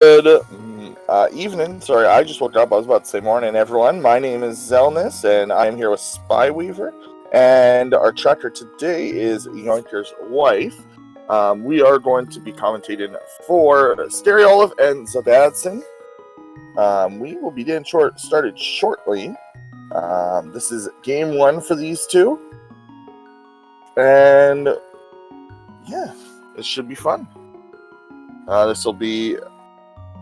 Good evening. Sorry, I just woke up. I was about to say morning, everyone. My name is Zelnus, and I am here with Spyweaver. And our tracker today is Yoinker's wife. We are going to be commentating for Scaryolive and Zelda. We will be getting started shortly. This is game one for these two. And yeah, it should be fun. This will be,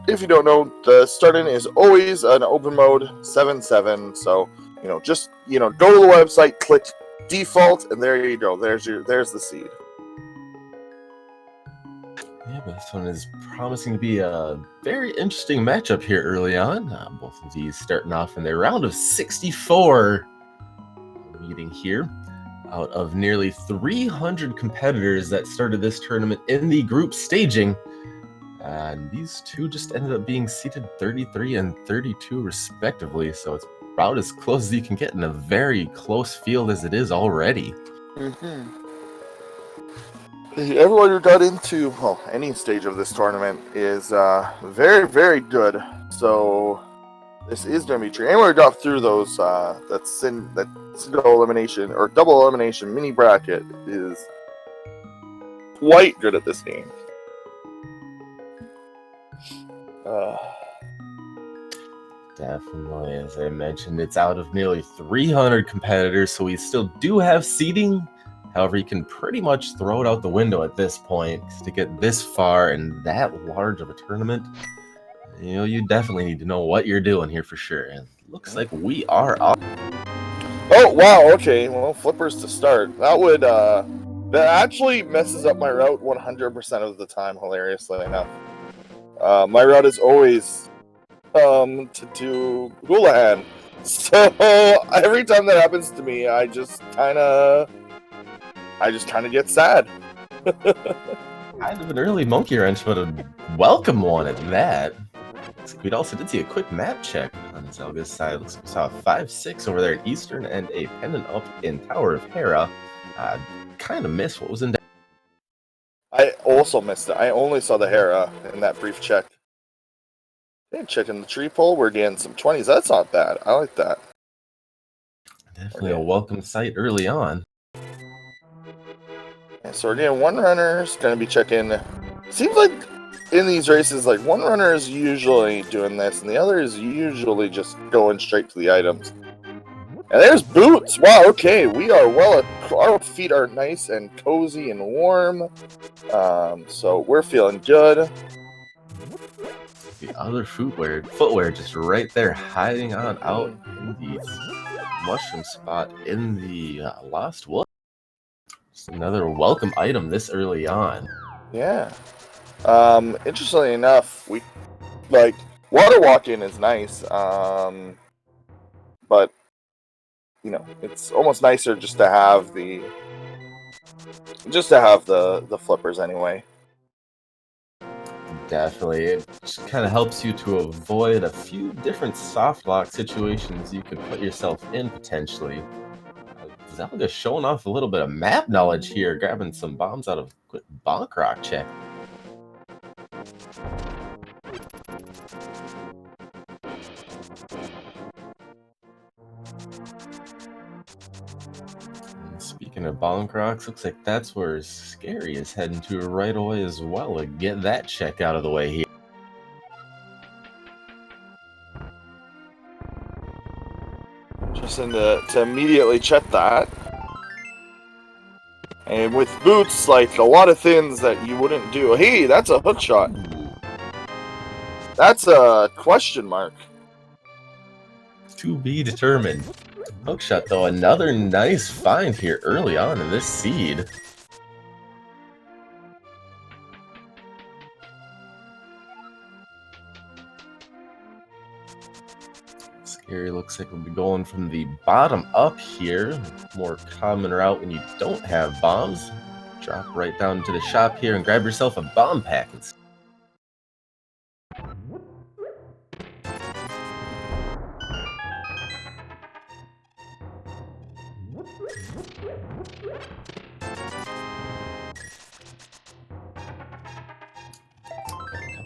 if you don't know, the start-in is always an open mode 7-7. So, just go to the website, click default, and there you go. There's the seed. Yeah, but this one is promising to be a very interesting matchup here early on. Both of these starting off in their round of 64 meeting here. Out of nearly 300 competitors that started this tournament in the group staging, and these two just ended up being seated 33 and 32 respectively, so it's about as close as you can get in a very close field as it is already. Everyone who got into any stage of this tournament is very, very good. So this is going to be true. Anyone who got through those that single elimination or double elimination mini bracket is quite good at this game. Definitely, as I mentioned, it's out of nearly 300 competitors, so we still do have seating. However, you can pretty much throw it out the window at this point. To get this far in that large of a tournament, you definitely need to know what you're doing here for sure. And it looks like we are up. Oh, wow, okay. Well, flippers to start. That actually messes up my route 100% of the time, hilariously enough. My route is always to do Houlihan. So every time that happens to me, I just kind of get sad. Kind of an early monkey wrench, but a welcome one at that. We also did see a quick map check on Zelda's side. Looks like we saw a 5-6 over there at Eastern and a pendant up in Tower of Hera. Kind of missed what was in. I also missed it. I only saw the Hera in that brief check. Hey, checking the tree pole. We're getting some 20s. That's not bad. I like that. Definitely a welcome sight early on. Yeah, so we're getting one runner. Is going to be checking. Seems like in these races, like one runner is usually doing this, and the other is usually just going straight to the items. And there's boots. Wow. Okay, we are our feet are nice and cozy and warm. So we're feeling good. The other footwear just right there hiding on out in the mushroom spot in the Lost Wood. Just another welcome item this early on. Yeah. Interestingly enough, we water walking is nice. But it's almost nicer just to have the flippers anyway. Definitely. It just kind of helps you to avoid a few different soft lock situations you could put yourself in potentially. Zelda showing off a little bit of map knowledge here, grabbing some bombs out of a quick bonk rock check. And speaking of bonk rocks, looks like that's where Scary is heading to right away as well to get that check out of the way here. Just to immediately check that. And with boots, like a lot of things that you wouldn't do. Hey, that's a hook shot. That's a question mark. To be determined. Hookshot, though, another nice find here early on in this seed. Scary looks like we'll be going from the bottom up here. More common route when you don't have bombs. Drop right down to the shop here and grab yourself a bomb packet.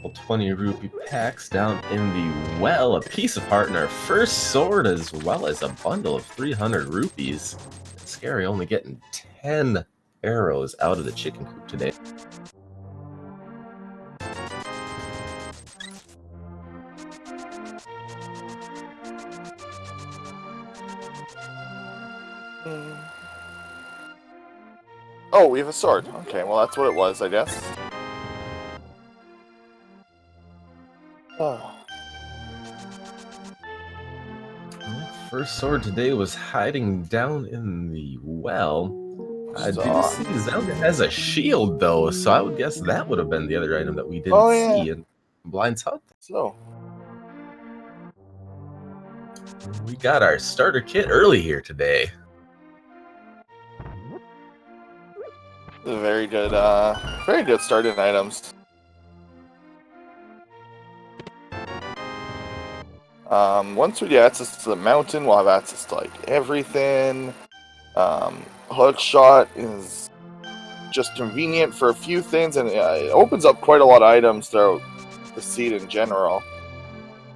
couple 20 rupee packs down in the well, a piece of heart, and our first sword, as well as a bundle of 300 rupees. Scary only getting 10 arrows out of the chicken coop today. Oh, we have a sword. Okay, well that's what it was, I guess. Oh. First sword today was hiding down in the well. I do see Zelda has a shield though, so I would guess that would have been the other item that we didn't see in Blind's Hut. So we got our starter kit early here today. very good starting items. Once we get access to the mountain, we'll have access to like everything. Hook shot is just convenient for a few things, and it opens up quite a lot of items throughout the seed in general.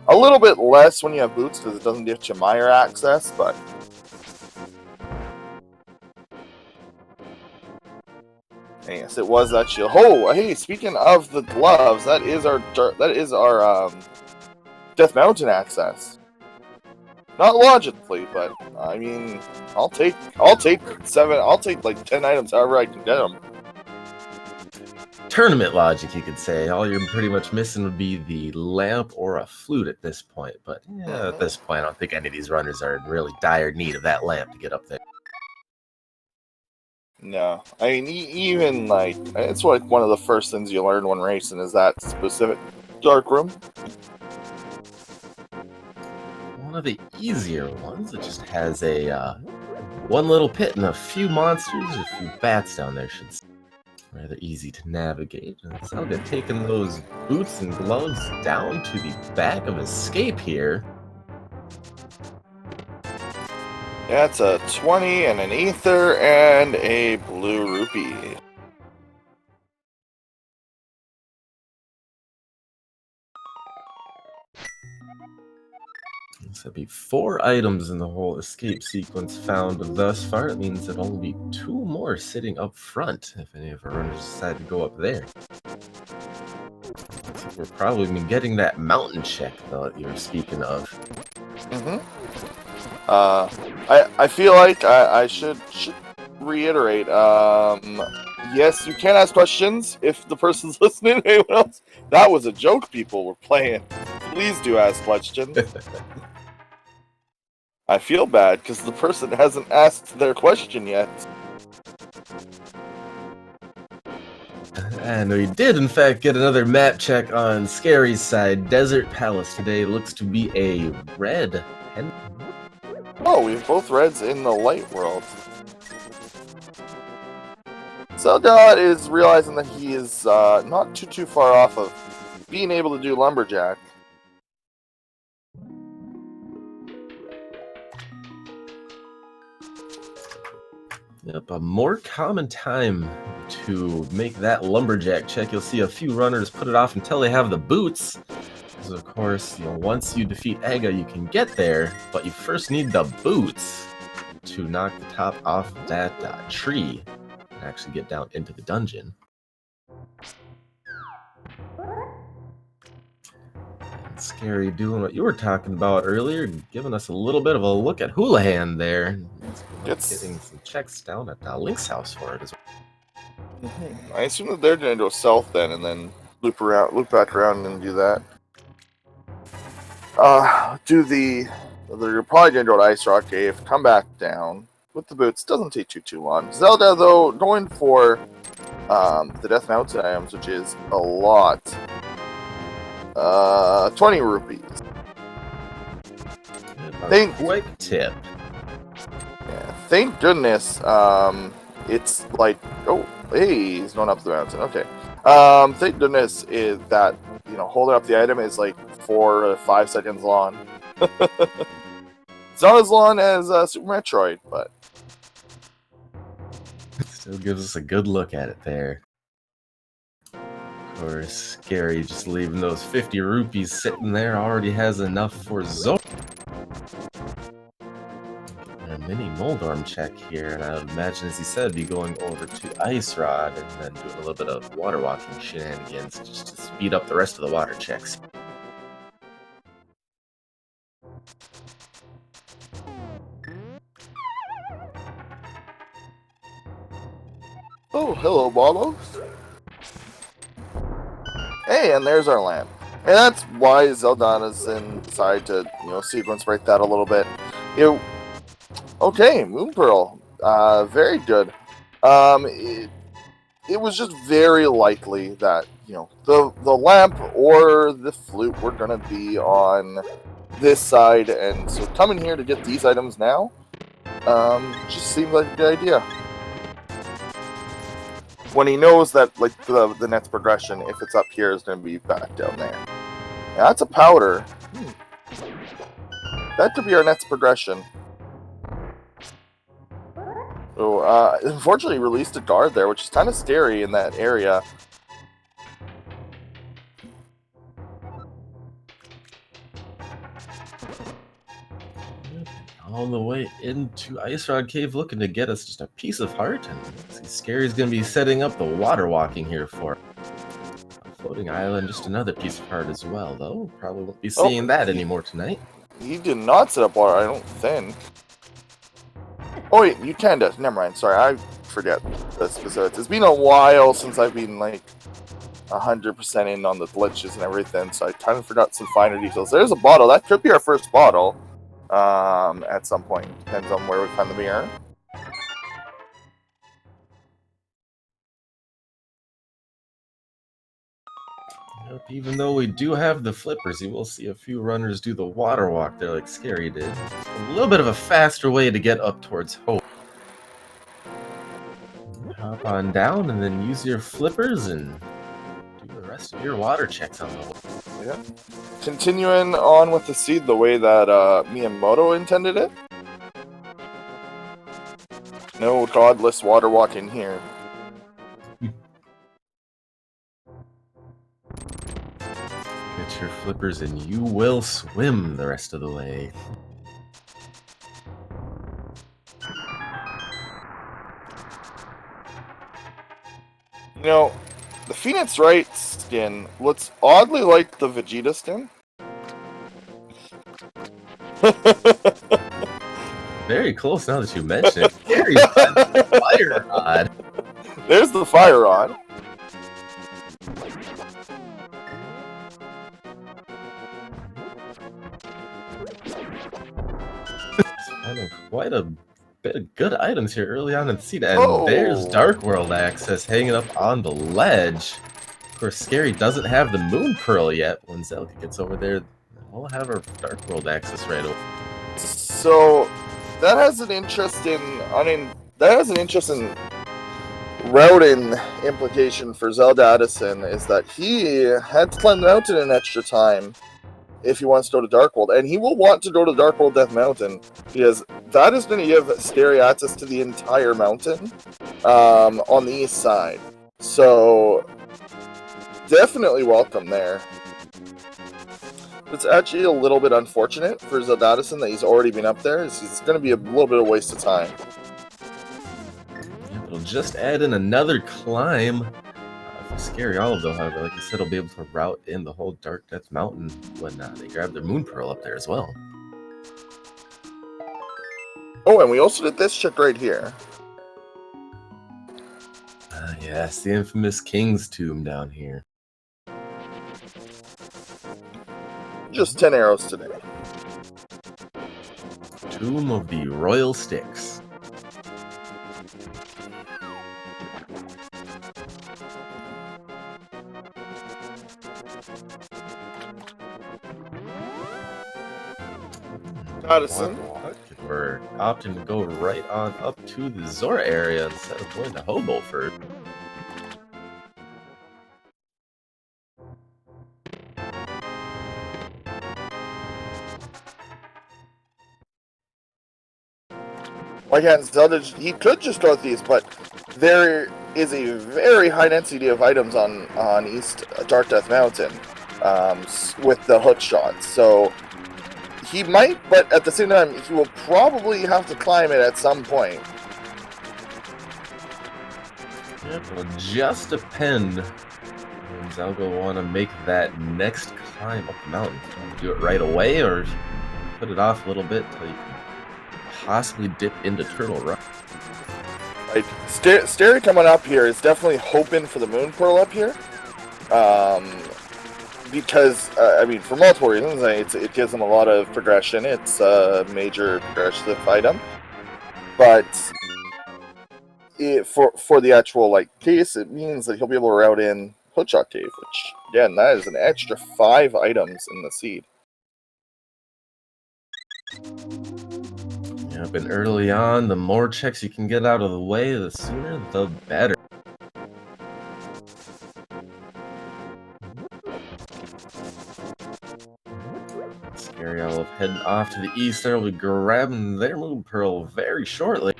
A little bit less when you have boots because it doesn't get you mire access, but yes, it was that shield. Oh, hey! Speaking of the gloves, that is our Death Mountain access. Not logically, but I mean, I'll take 7. I'll take like 10 items, however I can get them. Tournament logic, you could say. All you're pretty much missing would be the lamp or a flute at this point. But yeah, at this point, I don't think any of these runners are in really dire need of that lamp to get up there. No, I mean, even like it's like one of the first things you learn when racing is that specific dark room. One of the easier ones. It just has a one little pit and a few monsters, a few bats down there. Should rather easy to navigate. And Zelda taking those boots and gloves down to the back of Escape here. That's a 20 and an ether and a blue rupee. So that'd be 4 items in the whole escape sequence found thus far. It means there'll only be 2 more sitting up front if any of our runners decide to go up there. So we're probably been getting that mountain check though that you were speaking of. I feel like I should reiterate. Yes, you can ask questions if the person's listening. Anyone else? That was a joke. People were playing. Please do ask questions. I feel bad because the person hasn't asked their question yet. And we did, in fact, get another map check on Scary's side. Desert Palace today looks to be a red. Oh, we have both reds in the light world. Zelda is realizing that he is not too far off of being able to do lumberjack. Yep, a more common time to make that lumberjack check. You'll see a few runners put it off until they have the boots. Because of course, once you defeat Aga, you can get there, but you first need the boots to knock the top off that tree and actually get down into the dungeon. Scary doing what you were talking about earlier, giving us a little bit of a look at Houlihan there. Getting some checks down at Link's house for it as well. I assume that they're going to go south then, and then loop back around and do that. You're probably going to go to Ice Rock Cave, come back down with the boots. Doesn't take too long. Zelda, though, going for the Death Mountain items, which is a lot. 20 rupees. Quick tip. Yeah, thank goodness. It's like, oh, hey, he's going up the mountain. Okay. Thank goodness is that holding up the item is like 4 to 5 seconds long. It's not as long as Super Metroid, but it still gives us a good look at it there. Or Scary just leaving those 50 rupees sitting there already has enough for Zora. A mini Moldorm check here, and I would imagine, as he said, be going over to Ice Rod and then doing a little bit of water walking shenanigans just to speed up the rest of the water checks. Oh, hello, Bolos. Hey, and there's our lamp. And that's why Zelda's inside to, sequence break that a little bit. Okay, Moon Pearl. Very good. It was just very likely that, the lamp or the flute were going to be on this side, and so coming here to get these items now, just seemed like a good idea. When he knows that, like, the next progression, if it's up here, is going to be back down there. Yeah, that's a powder. That could be our next progression. Oh, unfortunately released a guard there, which is kind of scary in that area. All the way into Ice Rod Cave looking to get us just a piece of heart, and Scary's going to be setting up the water walking here for a floating island, just another piece of heart as well, though. Probably won't be seeing that anymore tonight. He did not set up water, I don't think. Oh wait, you can do. Never mind. Sorry, I forget the specifics. It's been a while since I've been like 100% in on the glitches and everything, so I kind of forgot some finer details. There's a bottle. That could be our first bottle. At some point, depends on where we find the mirror. Yep, even though we do have the flippers, you will see a few runners do the water walk there like Scary did. A little bit of a faster way to get up towards Hope. Hop on down and then use your flippers and do the rest of your water checks on the way. Yeah. Continuing on with the seed the way that Miyamoto intended it. No godless water walking here. Get your flippers and you will swim the rest of the way. The Phoenix Wright skin looks oddly like the Vegeta skin. Very close now that you mention it. Very fire rod. There's the fire rod. It's kind of quite a bit of good items here early on in the seed, and there's Dark World access hanging up on the ledge. Of course, Scary doesn't have the Moon Pearl yet. When Zelda gets over there, we'll have our Dark World access right away. So that has an interesting, routing implication for Zelda Addison, is that he had to climb the mountain an extra time if he wants to go to Dark World, and he will want to go to Dark World Death Mountain because that is going to give Scary access to the entire mountain on the east side. So definitely welcome there. It's actually a little bit unfortunate for Zelda Addison that he's already been up there. It's going to be a little bit of a waste of time. Yeah, it'll just add in another climb. For Scaryolive, though, however, like you said, will be able to route in the whole Dark Death Mountain when they grab their Moon Pearl up there as well. Oh, and we also did this check right here. Yes, the infamous King's Tomb down here. Just 10 arrows today. Tomb of the Royal Sticks. Addison. We're opting to go right on up to the Zora area instead of going to Hobo first. Why can't Zelda? He could just go with these, but they're is a very high density of items on East Dark Death Mountain with the hook shots. So he might, but at the same time, he will probably have to climb it at some point. It will just depend when Zelda will want to make that next climb up the mountain. Do it right away, or put it off a little bit until you can possibly dip into Turtle Rock. Like, Stary coming up here is definitely hoping for the Moon Pearl up here. Because, I mean, for multiple reasons, it gives them a lot of progression. It's a major progressive item. But for the actual, like, case, it means that he'll be able to route in Hookshot Cave, which, again, that is an extra 5 items in the seed. Yep, and early on, the more checks you can get out of the way, the sooner, the better. Scaryolive heading off to the east there will be grabbing their Moon Pearl very shortly.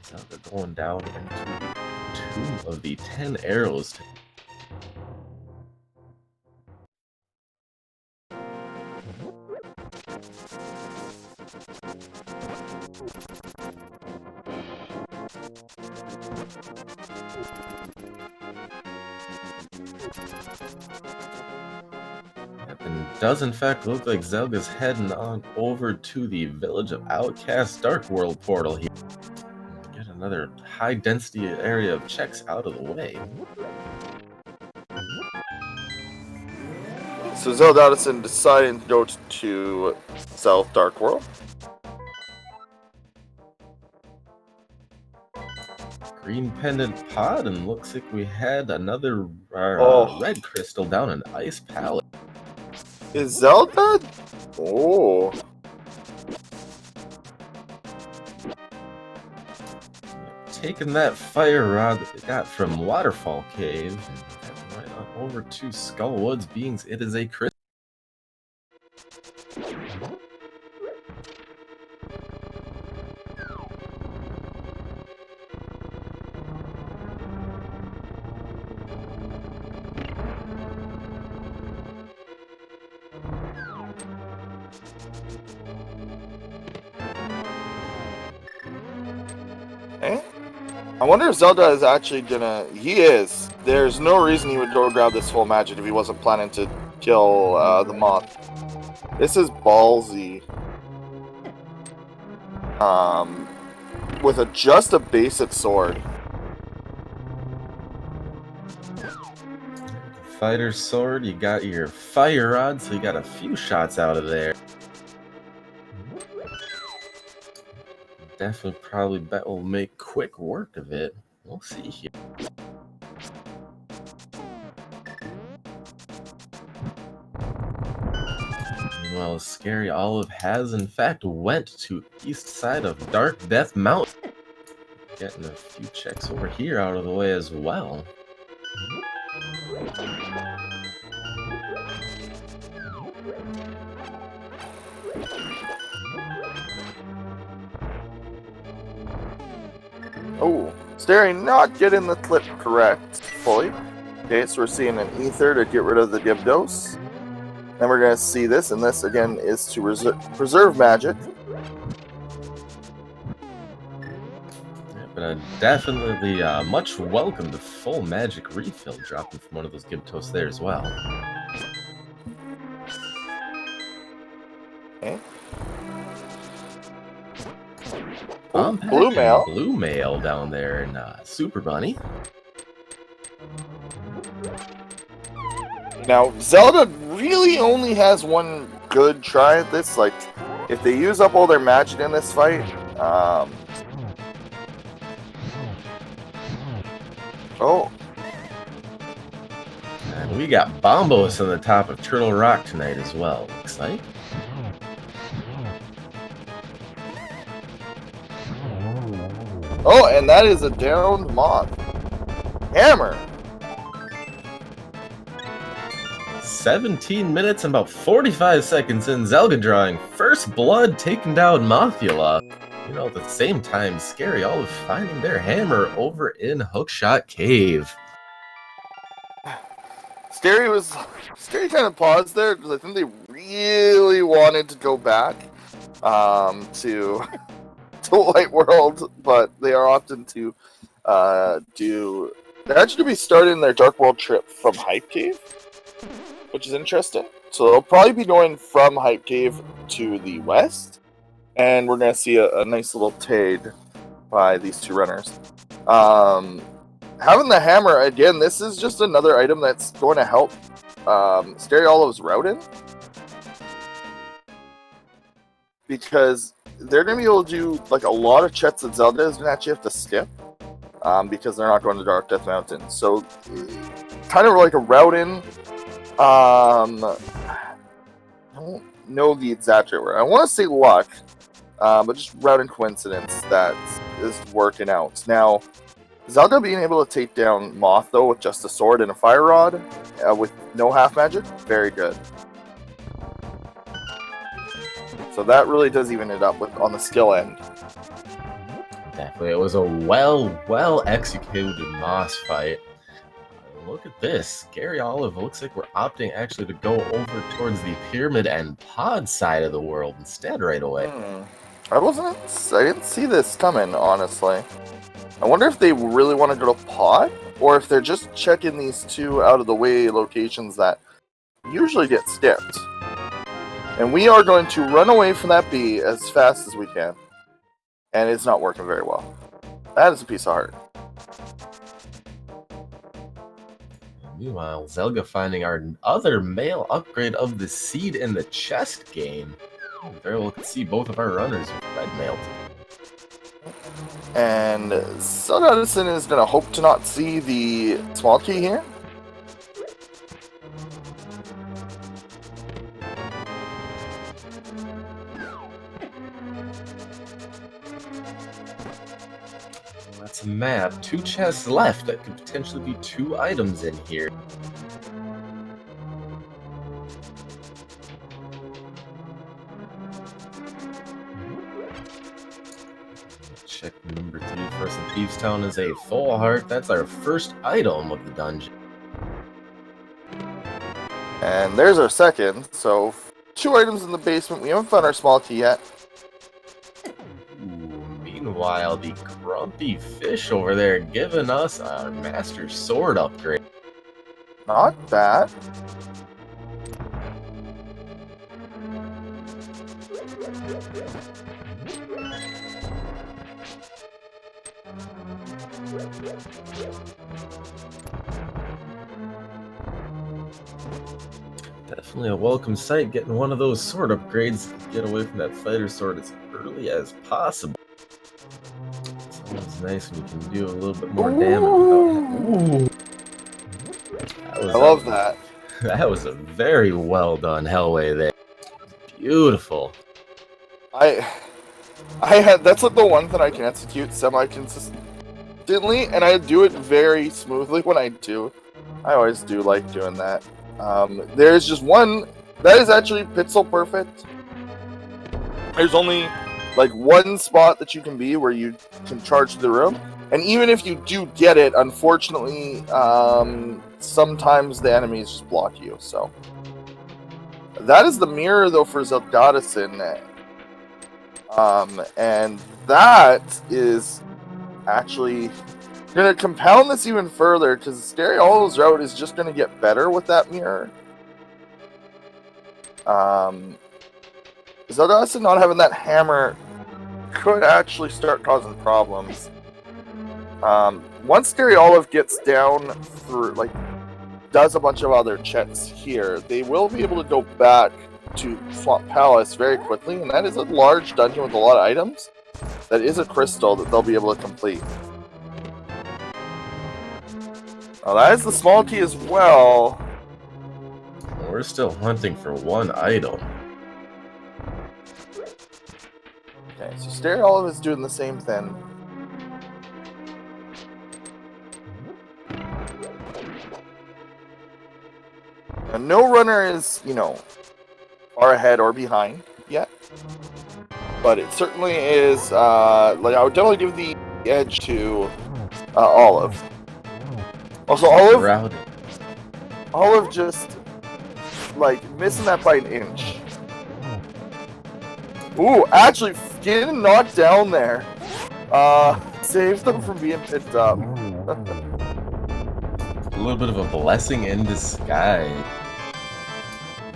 So they're going down into 2 of the 10 arrows. And does in fact look like Zelda's heading on over to the Village of Outcast Dark World portal here. Get another high density area of checks out of the way. So Zelgadissan deciding to go to South Dark World. Green pendant pod, and looks like we had another red crystal down an ice palette. Is Zelda? Oh. Taking that fire rod that they got from Waterfall Cave and heading right on over to Skullwoods Beings. It is a crystal. I wonder if Zelda is actually gonna... He is. There's no reason he would go grab this full magic if he wasn't planning to kill the moth. This is ballsy. With just a basic sword. Fighter's sword, you got your fire rod, so you got a few shots out of there. Definitely probably bet we'll make quick work of it. We'll see here. Meanwhile, Scaryolive has in fact went to east side of Dark Death Mountain. Getting a few checks over here out of the way as well. Oh, Stary not getting the clip correct fully. Okay, so we're seeing an ether to get rid of the Gibdos. Then we're going to see this, and this again is to preserve magic. Yeah, but definitely much welcome to full magic refill dropping from one of those Gibdos there as well. Okay. Blue Mail down there in Super Bunny. Now, Zelda really only has one good try at this. Like, if they use up all their magic in this fight, oh. And we got Bombos on the top of Turtle Rock tonight as well, looks like. Oh, and that is a downed moth. Hammer. 17 minutes and about 45 seconds in, Zelda drawing first blood, taking down Mothula. at the same time, Scaryolive finding their hammer over in Hookshot Cave. Scary kind of paused there because I think they really wanted to go back to White World, but they are opting to they're actually going to be starting their Dark World trip from Hype Cave, which is interesting. So they'll probably be going from Hype Cave to the west, and we're going to see a nice little tag by these two runners. Having the hammer, again, this is just another item that's going to help Scaryolive's routing, because they're going to be able to do like a lot of checks that Zelda is going to actually have to skip, because they're not going to Dark Death Mountain. So kind of like a routing, I don't know the exact right word. I want to say luck, but just routing coincidence that is working out. Now, Zelda being able to take down Moth, though, with just a sword and a fire rod, with no half magic, very good. So that really does even it up on the skill end. Definitely, it was a well executed Moss fight. Look at this. Scaryolive looks like we're opting actually to go over towards the pyramid and pod side of the world instead right away. I didn't see this coming, honestly. I wonder if they really want to go to pod, or if they're just checking these two out of the way locations that usually get skipped. And we are going to run away from that bee as fast as we can. And it's not working very well. That is a piece of heart. Meanwhile, Zelda finding our other male upgrade of the seed in the chest game. Very well can see both of our runners with red mail. And zelgadissan is going to hope to not see the small key here. That's a map. 2 chests left. That could potentially be 2 items in here. Check number 3 first in Thieves Town is a full heart. That's our first item of the dungeon. And there's our second. So 2 items in the basement. We haven't found our small key yet. Meanwhile, the grumpy fish over there giving us our master sword upgrade. Not bad. Definitely a welcome sight, getting one of those sword upgrades to get away from that fighter sword as early as possible. Sounds nice when you can do a little bit more damage. I love that. That was a very well done Hellway there. Beautiful. That's like the one that I can execute semi-consistently, and I do it very smoothly when I do. I always do like doing that. There's just one that is actually pixel perfect. There's only like one spot that you can be where you can charge the room, and even if you do get it, unfortunately, sometimes the enemies just block you. So that is the mirror though for zelgadissan, and that is actually going to compound this even further, because Scaryolive's route is just going to get better with that mirror. zelgadissan not having that hammer could actually start causing problems. Once Scaryolive gets down through, does a bunch of other checks here, they will be able to go back to Swamp Palace very quickly, and that is a large dungeon with a lot of items. That is a crystal that they'll be able to complete. Oh, that is the small key as well. We're still hunting for one item. Okay, so Scaryolive is doing the same thing. And no runner is, far ahead or behind yet. but it certainly is. Like I would definitely give the edge to Olive. Also, Olive just like missing that by an inch. Ooh, actually getting knocked down there. Saves them from being picked up. A little bit of a blessing in disguise.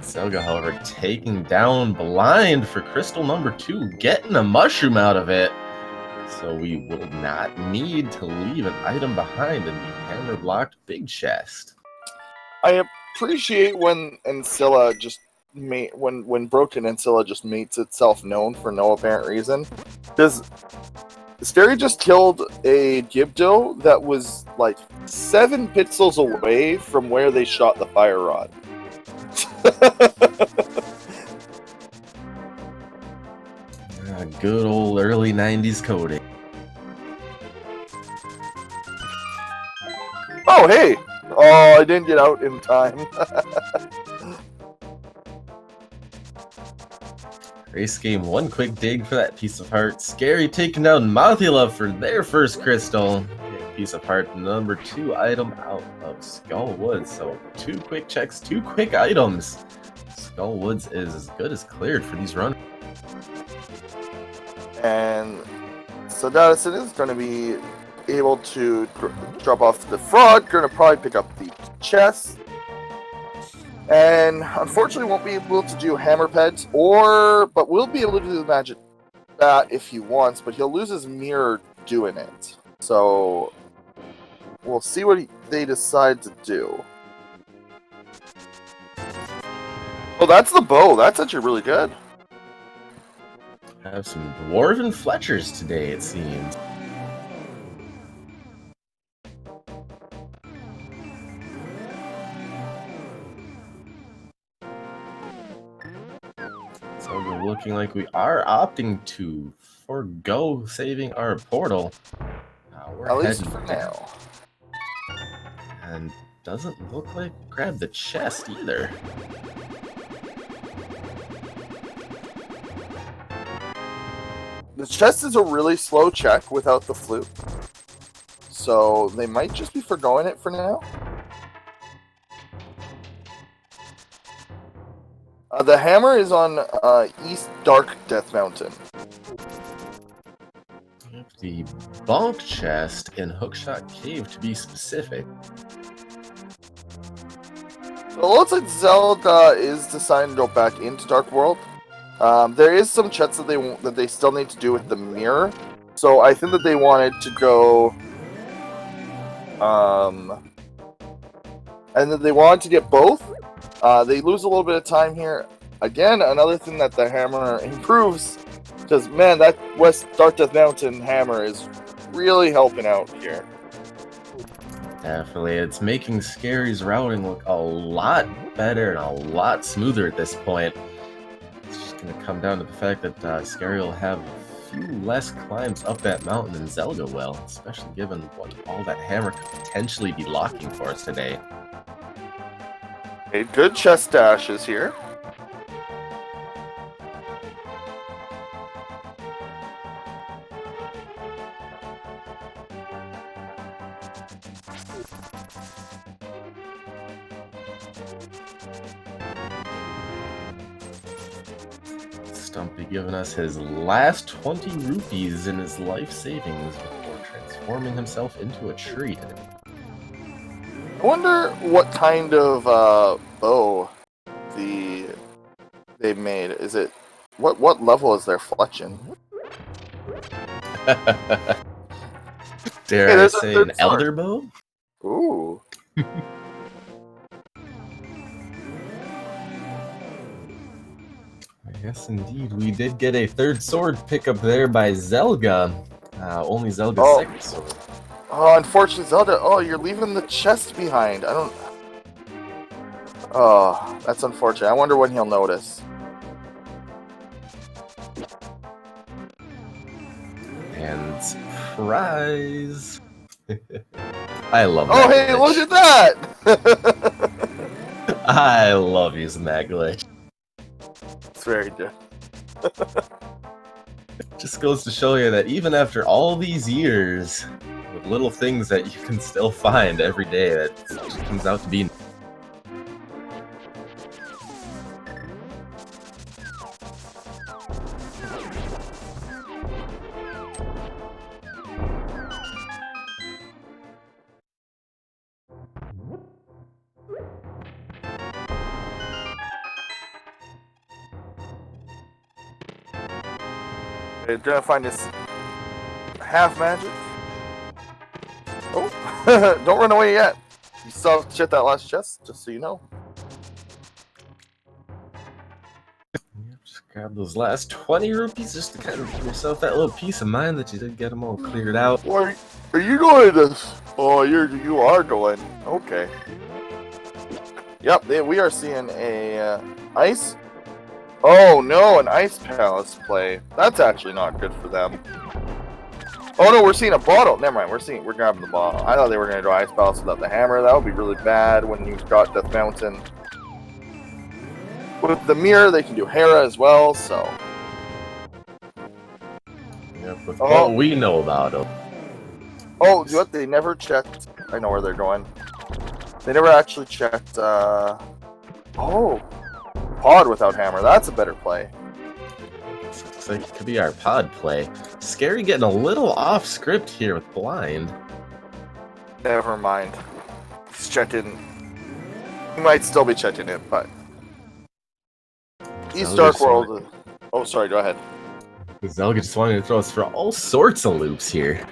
Zelda, however, taking down blind for crystal number 2, getting a mushroom out of it. So we will not need to leave an item behind in the hammer-blocked big chest. I appreciate when Ancilla just when Broken Ancilla just makes itself known for no apparent reason. Because Scary just killed a Gibdo that was like 7 pixels away from where they shot the fire rod. Good old early 90s coding. Oh, hey! Oh, I didn't get out in time. Race game, one quick dig for that piece of heart. Scary taking down Mothula for their first crystal. Piece of heart, number 2 item out of Skull Woods. So 2 quick checks, 2 quick items. Skull Woods is as good as cleared for these runs. And so Dadison is going to be able to drop off the frog. Going to probably pick up the chest. And unfortunately won't be able to do hammer pets, but will be able to do the magic bat if he wants, but he'll lose his mirror doing it. So we'll see what they decide to do. Oh, that's the bow. That's actually really good. Have some dwarven Fletchers today, it seems. So we're looking like we are opting to forego saving our portal. We're At least for now. And doesn't look like we grabbed the chest either. The chest is a really slow check without the flute. So they might just be forgoing it for now. The hammer is on East Dark Death Mountain. The bonk chest in Hookshot Cave, to be specific. So it looks like Zelda is deciding to go back into Dark World. There is some checks that they still need to do with the mirror. So I think that they wanted to go... and that they wanted to get both. They lose a little bit of time here. Again, another thing that the hammer improves. Because, man, that West Dark Death Mountain hammer is really helping out here. Definitely. It's making Scary's routing look a lot better and a lot smoother at this point. It's just going to come down to the fact that Scary will have a few less climbs up that mountain than Zelda will, especially given what all that hammer could potentially be locking for us today. A good chest dashes here. Stumpy giving us his last 20 rupees in his life savings before transforming himself into a tree. I wonder what kind of bow they made. Is it what level is their fletching? Dare I say an elder bow? Ooh. Yes, indeed. We did get a third sword pickup there by Zelda. Only Zelda's second sword. Oh, unfortunately, Zelda. Oh, you're leaving the chest behind. I don't... Oh, that's unfortunate. I wonder when he'll notice. And surprise! I love that. Oh, hey, glitch. look at that! I love using that glitch. It's very good. Just goes to show you that even after all these years, with little things that you can still find every day, that just comes out to be. They're gonna find this half magic. Oh, don't run away yet. You still have to check that last chest, just so you know. Just grab those last 20 rupees just to kind of give yourself that little peace of mind that you did get them all cleared out. Why are you going this? Oh, you are going. Okay. Yep, we are seeing a ice. Oh no, an ice palace play. That's actually not good for them. Oh no, we're seeing a bottle. Never mind, we're grabbing the bottle. I thought they were gonna do ice palace without the hammer. That would be really bad when you've got Death Mountain. With the mirror, they can do Hera as well. So. Yep, with what we know about them. Oh, what? They never checked. I know where they're going. They never actually checked. Oh, pod without hammer. That's a better play. Looks like it could be our pod play. Scary getting a little off script here with blind. Never mind. He's checking. He might still be checking it, but East Dark World. Oh, sorry. Go ahead. Zelda just wanted to throw us for all sorts of loops here.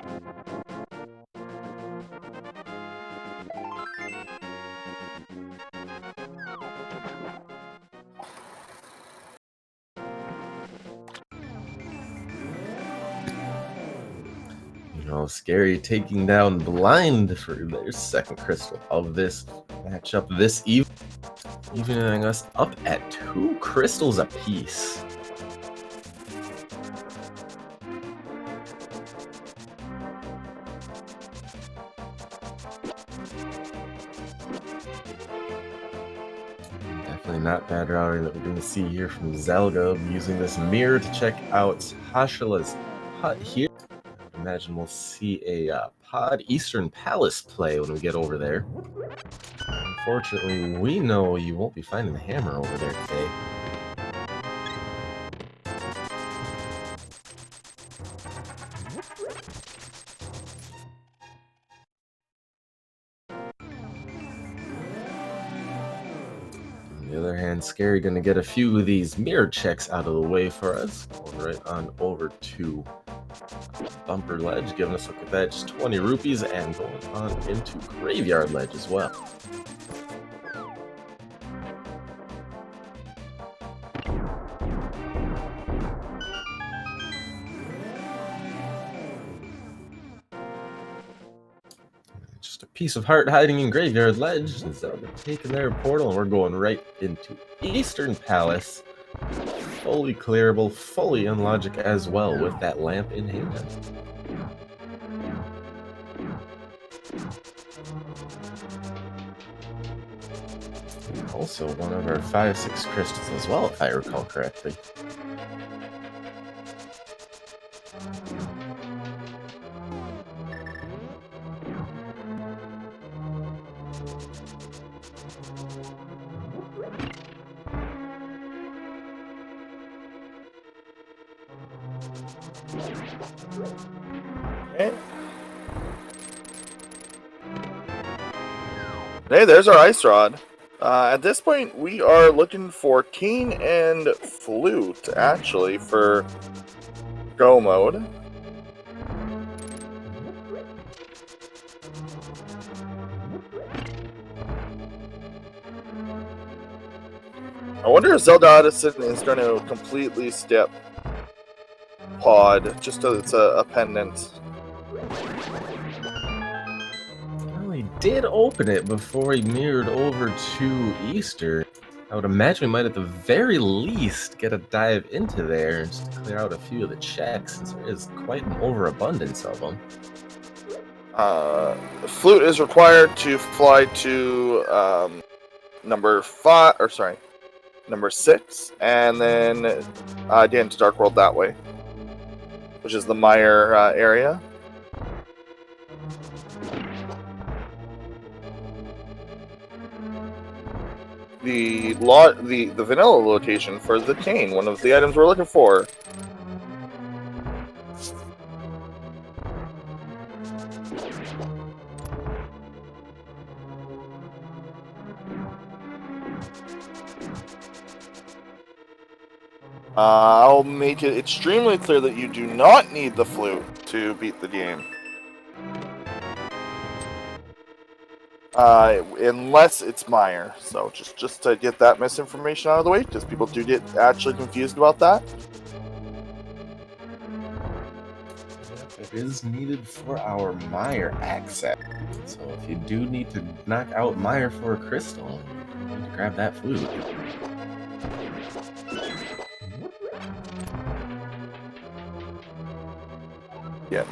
Scary taking down blind for their second crystal of this matchup this evening, evening us up at 2 crystals apiece. Definitely not bad routing that we're going to see here from Zelda, using this mirror to check out Hashila's hut here. Imagine we'll see a pod Eastern Palace play when we get over there. Unfortunately, we know you won't be finding the hammer over there today. On the other hand, Scary gonna get a few of these mirror checks out of the way for us. Going right on over to Bumper Ledge, giving us a look at that, just 20 rupees, and going on into Graveyard Ledge as well. Just a piece of heart hiding in Graveyard Ledge. Zelda taking their portal, and we're going right into Eastern Palace. Fully clearable, fully unlogic as well, with that lamp in hand. Also one of our 5-6 crystals as well, if I recall correctly. Okay. Hey, there's our ice rod. At this point, we are looking for Cane and Flute, actually, for go mode. I wonder if Zelgadissan is going to completely skip pod, just because it's a pendant. He did open it before he mirrored over to Easter. I would imagine we might at the very least get a dive into there just to clear out a few of the checks, since there is quite an overabundance of them. Flute is required to fly to number 6, and then get into Dark World that way. which is the mire area. The vanilla location for the cane, one of the items we're looking for. I'll make it extremely clear that you do not need the flute to beat the game. Unless it's mire. So just to get that misinformation out of the way, because people do get actually confused about that. It is needed for our mire access. So if you do need to knock out mire for a crystal, you need to grab that flute. Yeah.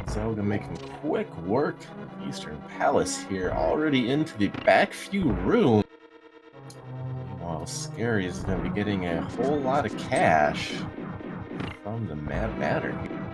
Zelda making quick work of Eastern Palace here, already into the back few rooms. Meanwhile, Scary is going to be getting a whole lot of cash from the Mad Matter here.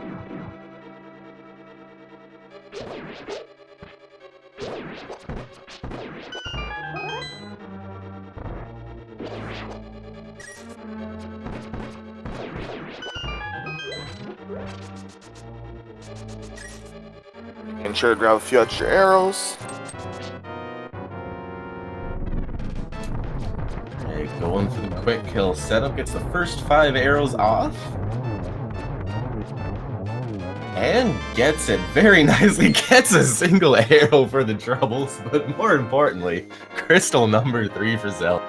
Ensure to grab a few extra arrows. Okay, going for the quick kill setup, gets the first 5 arrows off. And gets it very nicely, gets a single arrow for the troubles, but more importantly, crystal number 3 for Zelda.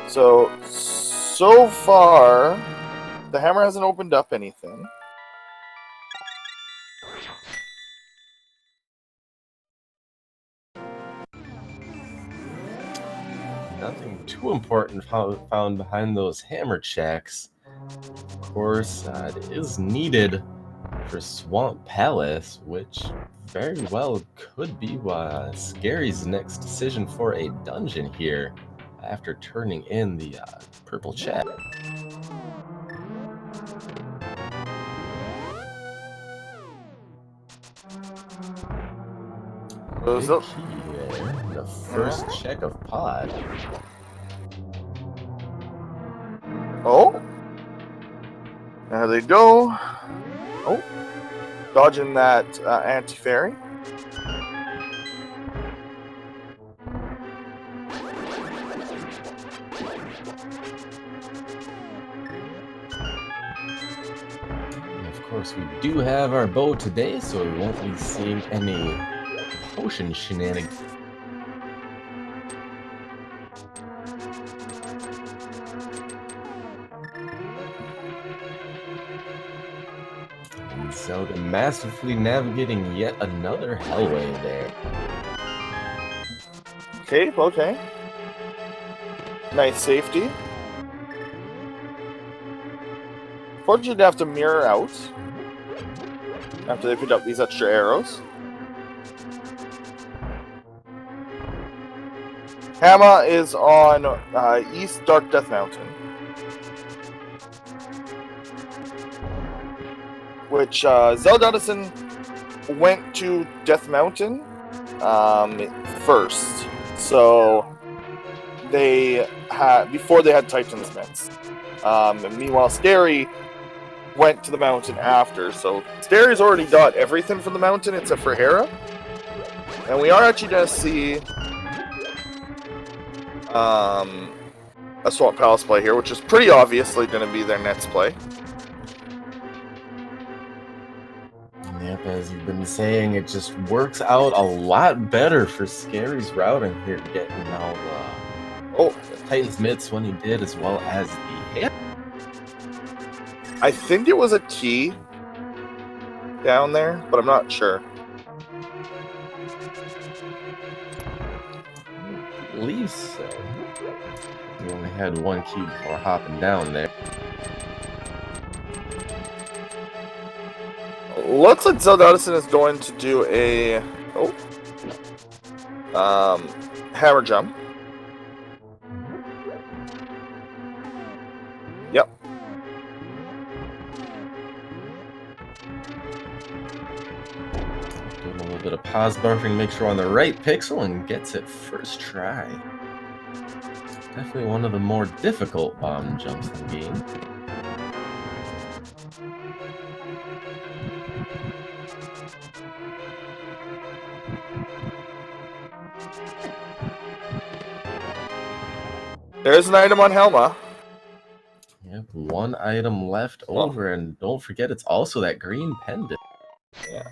So far, the hammer hasn't opened up anything. Nothing too important found behind those hammer checks. Of course, it is needed for Swamp Palace, which very well could be Scary's next decision for a dungeon here after turning in the purple check. Big key there, the first check of pod. Oh, there they go. Oh, dodging that anti-fairy. Of course, we do have our bow today, so we won't be seeing any potion shenanigans. And Zelda masterfully navigating yet another hellway there. Okay. Nice safety. Fortunately, you'd have to mirror out after they picked up these extra arrows. Hamma is on East Dark Death Mountain, which Zelgadissan went to Death Mountain first. So they had before they had Titan's Mitts. And meanwhile, Scary went to the mountain after. So Scary's already got everything from the mountain except for Hera. And we are actually going to see a Swamp Palace play here, which is pretty obviously going to be their next play. Yep, as you've been saying, it just works out a lot better for Scary's routing here, getting now Titan's Mitts when he did, as well as the hit. I think it was a key down there, but I'm not sure. I believe so. We only had one key before hopping down there. Looks like Zelgadissan is going to do a hammer jump. Yep. to pause buffering to make sure we're on the right pixel and gets it first try. Definitely one of the more difficult bomb jumps in the game. There's an item on Helma. Yep, one item left over, and don't forget it's also that green pendant. Yeah.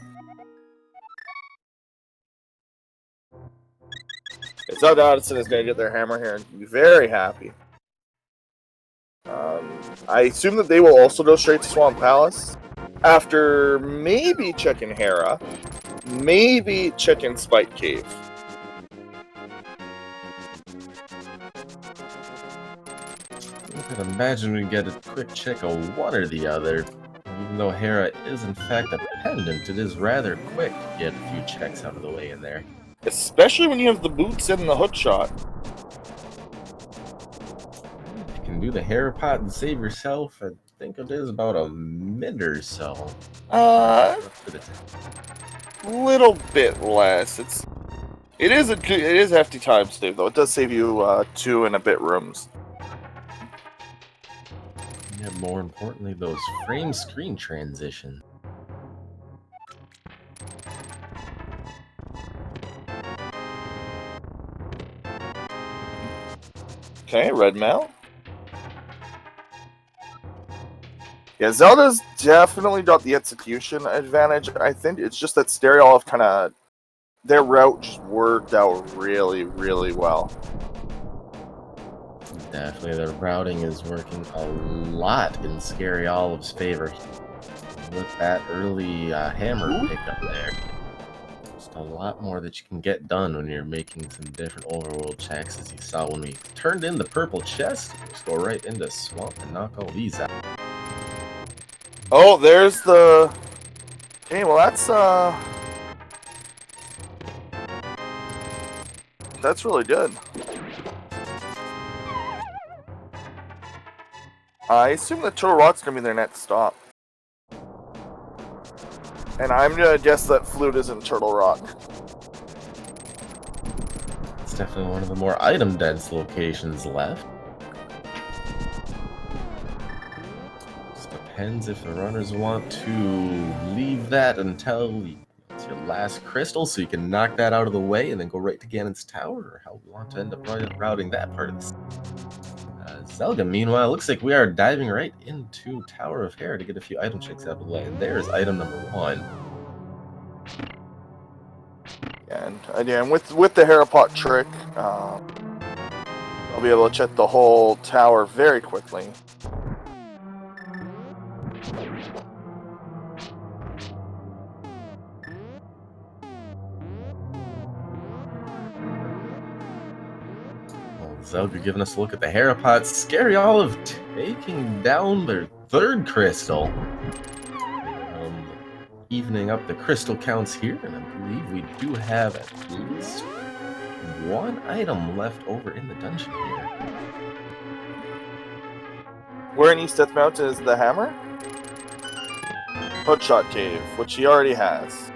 Zelda Addison is going to get their hammer here and be very happy. I assume that they will also go straight to Swamp Palace after maybe checking Hera, maybe checking Spike Cave. I could imagine we get a quick check of one or the other. Even though Hera is in fact a pendant, it is rather quick to get a few checks out of the way in there. Especially when you have the boots and the hook shot. If you can do the Hera pot and save yourself, I think it is about a minute or so. Little bit less. It is a hefty time save though. It does save you 2 and a bit rooms. Yeah, more importantly, those frame screen transitions. Okay, red mail. Yeah, Zelda's definitely got the execution advantage. I think it's just that Scaryolive their route just worked out really, really well. Definitely, the routing is working a lot in Scaryolive's favor with that early hammer pickup there. Just a lot more that you can get done when you're making some different overworld checks, as you saw when we turned in the purple chest. Just go right into Swamp and knock all these out. Oh, there's the... Okay, well that's really good. I assume that Turtle Rock's gonna be their next stop. And I'm gonna guess that Flute isn't Turtle Rock. It's definitely one of the more item-dense locations left. Just depends if the runners want to leave that until it's your last crystal, so you can knock that out of the way and then go right to Ganon's Tower, or how we want to end up routing that part of the Zelda, meanwhile, looks like we are diving right into Tower of Hera to get a few item checks out of the way, and there's item number 1. And again, with the Hera pot trick, I'll be able to check the whole tower very quickly. Zelda giving us a look at the Hera pot. Scaryolive taking down their 3rd crystal. Evening up the crystal counts here, and I believe we do have at least 1 item left over in the dungeon here. Where in East Death Mountain is the hammer? Hookshot Cave, which he already has.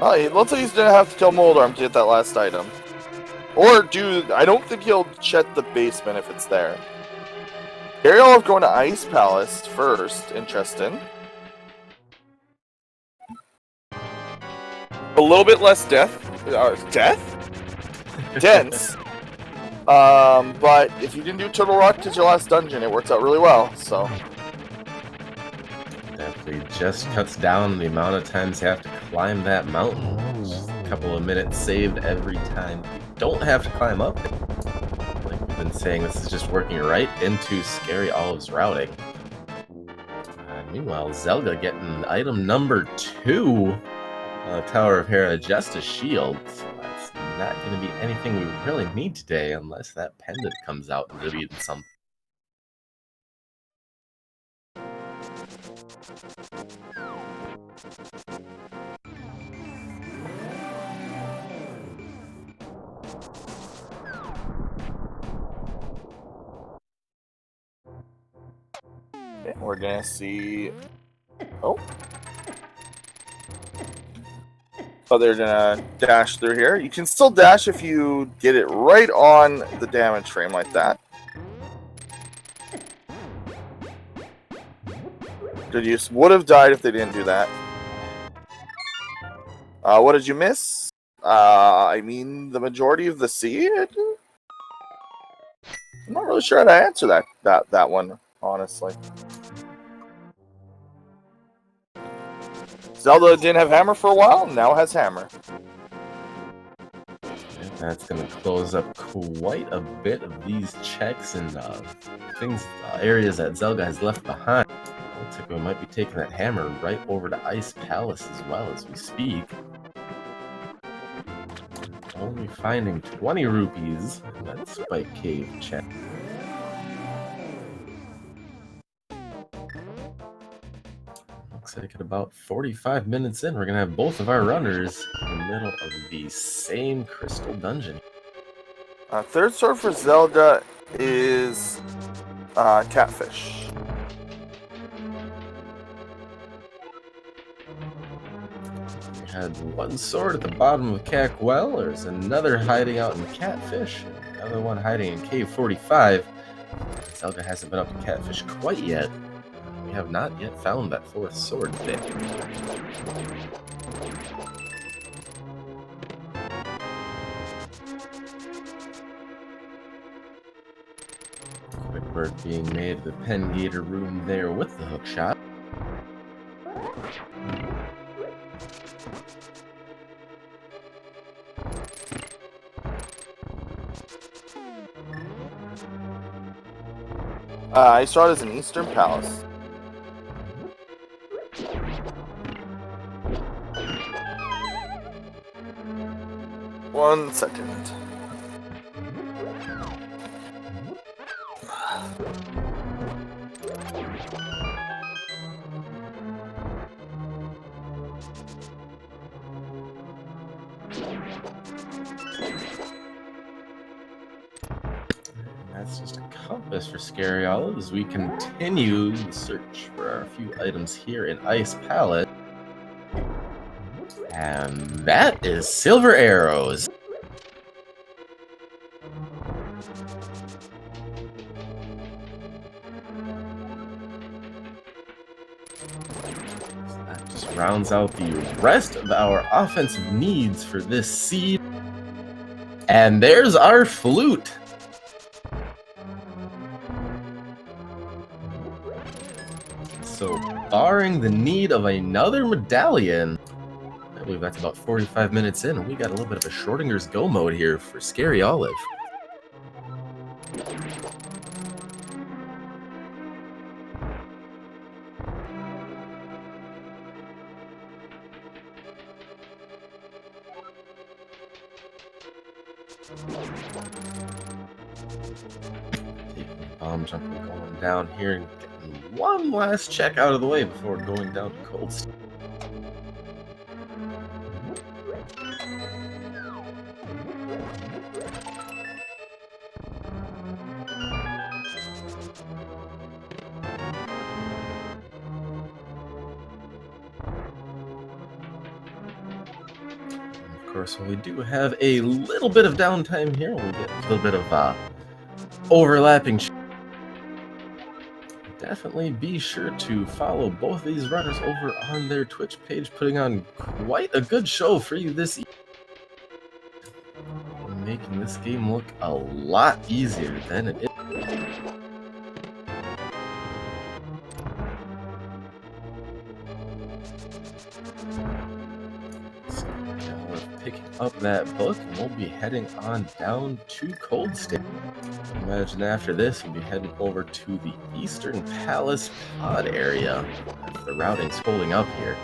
Oh, it looks like he's gonna have to kill Moldarm to get that last item. Or I don't think he'll check the basement if it's there. Scaryolive going to Ice Palace first, interesting. A little bit less dense? But if you didn't do Turtle Rock as your last dungeon, it works out really well, so. Definitely just cuts down the amount of times you have to climb that mountain. Just a couple of minutes saved every time. You don't have to climb up. Like we've been saying, this is just working right into Scaryolive's routing. Meanwhile, Zelda getting item number 2, Tower of Hera, just a shield. So that's not going to be anything we really need today unless that pendant comes out and reveals something. Okay, we're gonna see. Oh. So they're gonna dash through here. You can still dash if you get it right on the damage frame like that. Good use. Would have died if they didn't do that. What did you miss? I mean, the majority of the sea. I'm not really sure how to answer that one, honestly. Zelda didn't have hammer for a while. Now has hammer. That's going to close up quite a bit of these checks and areas that Zelda has left behind. Looks like we might be taking that hammer right over to Ice Palace as well as we speak. Only finding 20 rupees in that Spike Cave check. Looks like at about 45 minutes in, we're going to have both of our runners in the middle of the same crystal dungeon. Third sword for Zelda is catfish. We had one sword at the bottom of Cack Well. There's another hiding out in Catfish. Another one hiding in Cave 45. Zelda hasn't been up to Catfish quite yet. We have not yet found that fourth sword bit. Quick work being made of the Pen Gator room there with the hook shot. I saw it as an Eastern Palace. One second. That's just a compass for Scaryolive as we continue the search for our few items here in Ice Palette. And that is silver arrows. So that just rounds out the rest of our offensive needs for this seed. And there's our flute. So, barring the need of another medallion, I believe that's about 45 minutes in, and we got a little bit of a Schrodinger's go mode here for Scaryolive. Bomb jumping going down here and getting one last check out of the way before going down to Cold Steel. Of course, when we do have a little bit of downtime here, we get a little bit of overlapping. Definitely be sure to follow both of these runners over on their Twitch page, putting on quite a good show for you this evening. Making this game look a lot easier than it is. So now we're picking up that book and we'll be heading on down to Cold Steel. Imagine after this we'll be heading over to the Eastern Palace pod area. The routing's holding up here.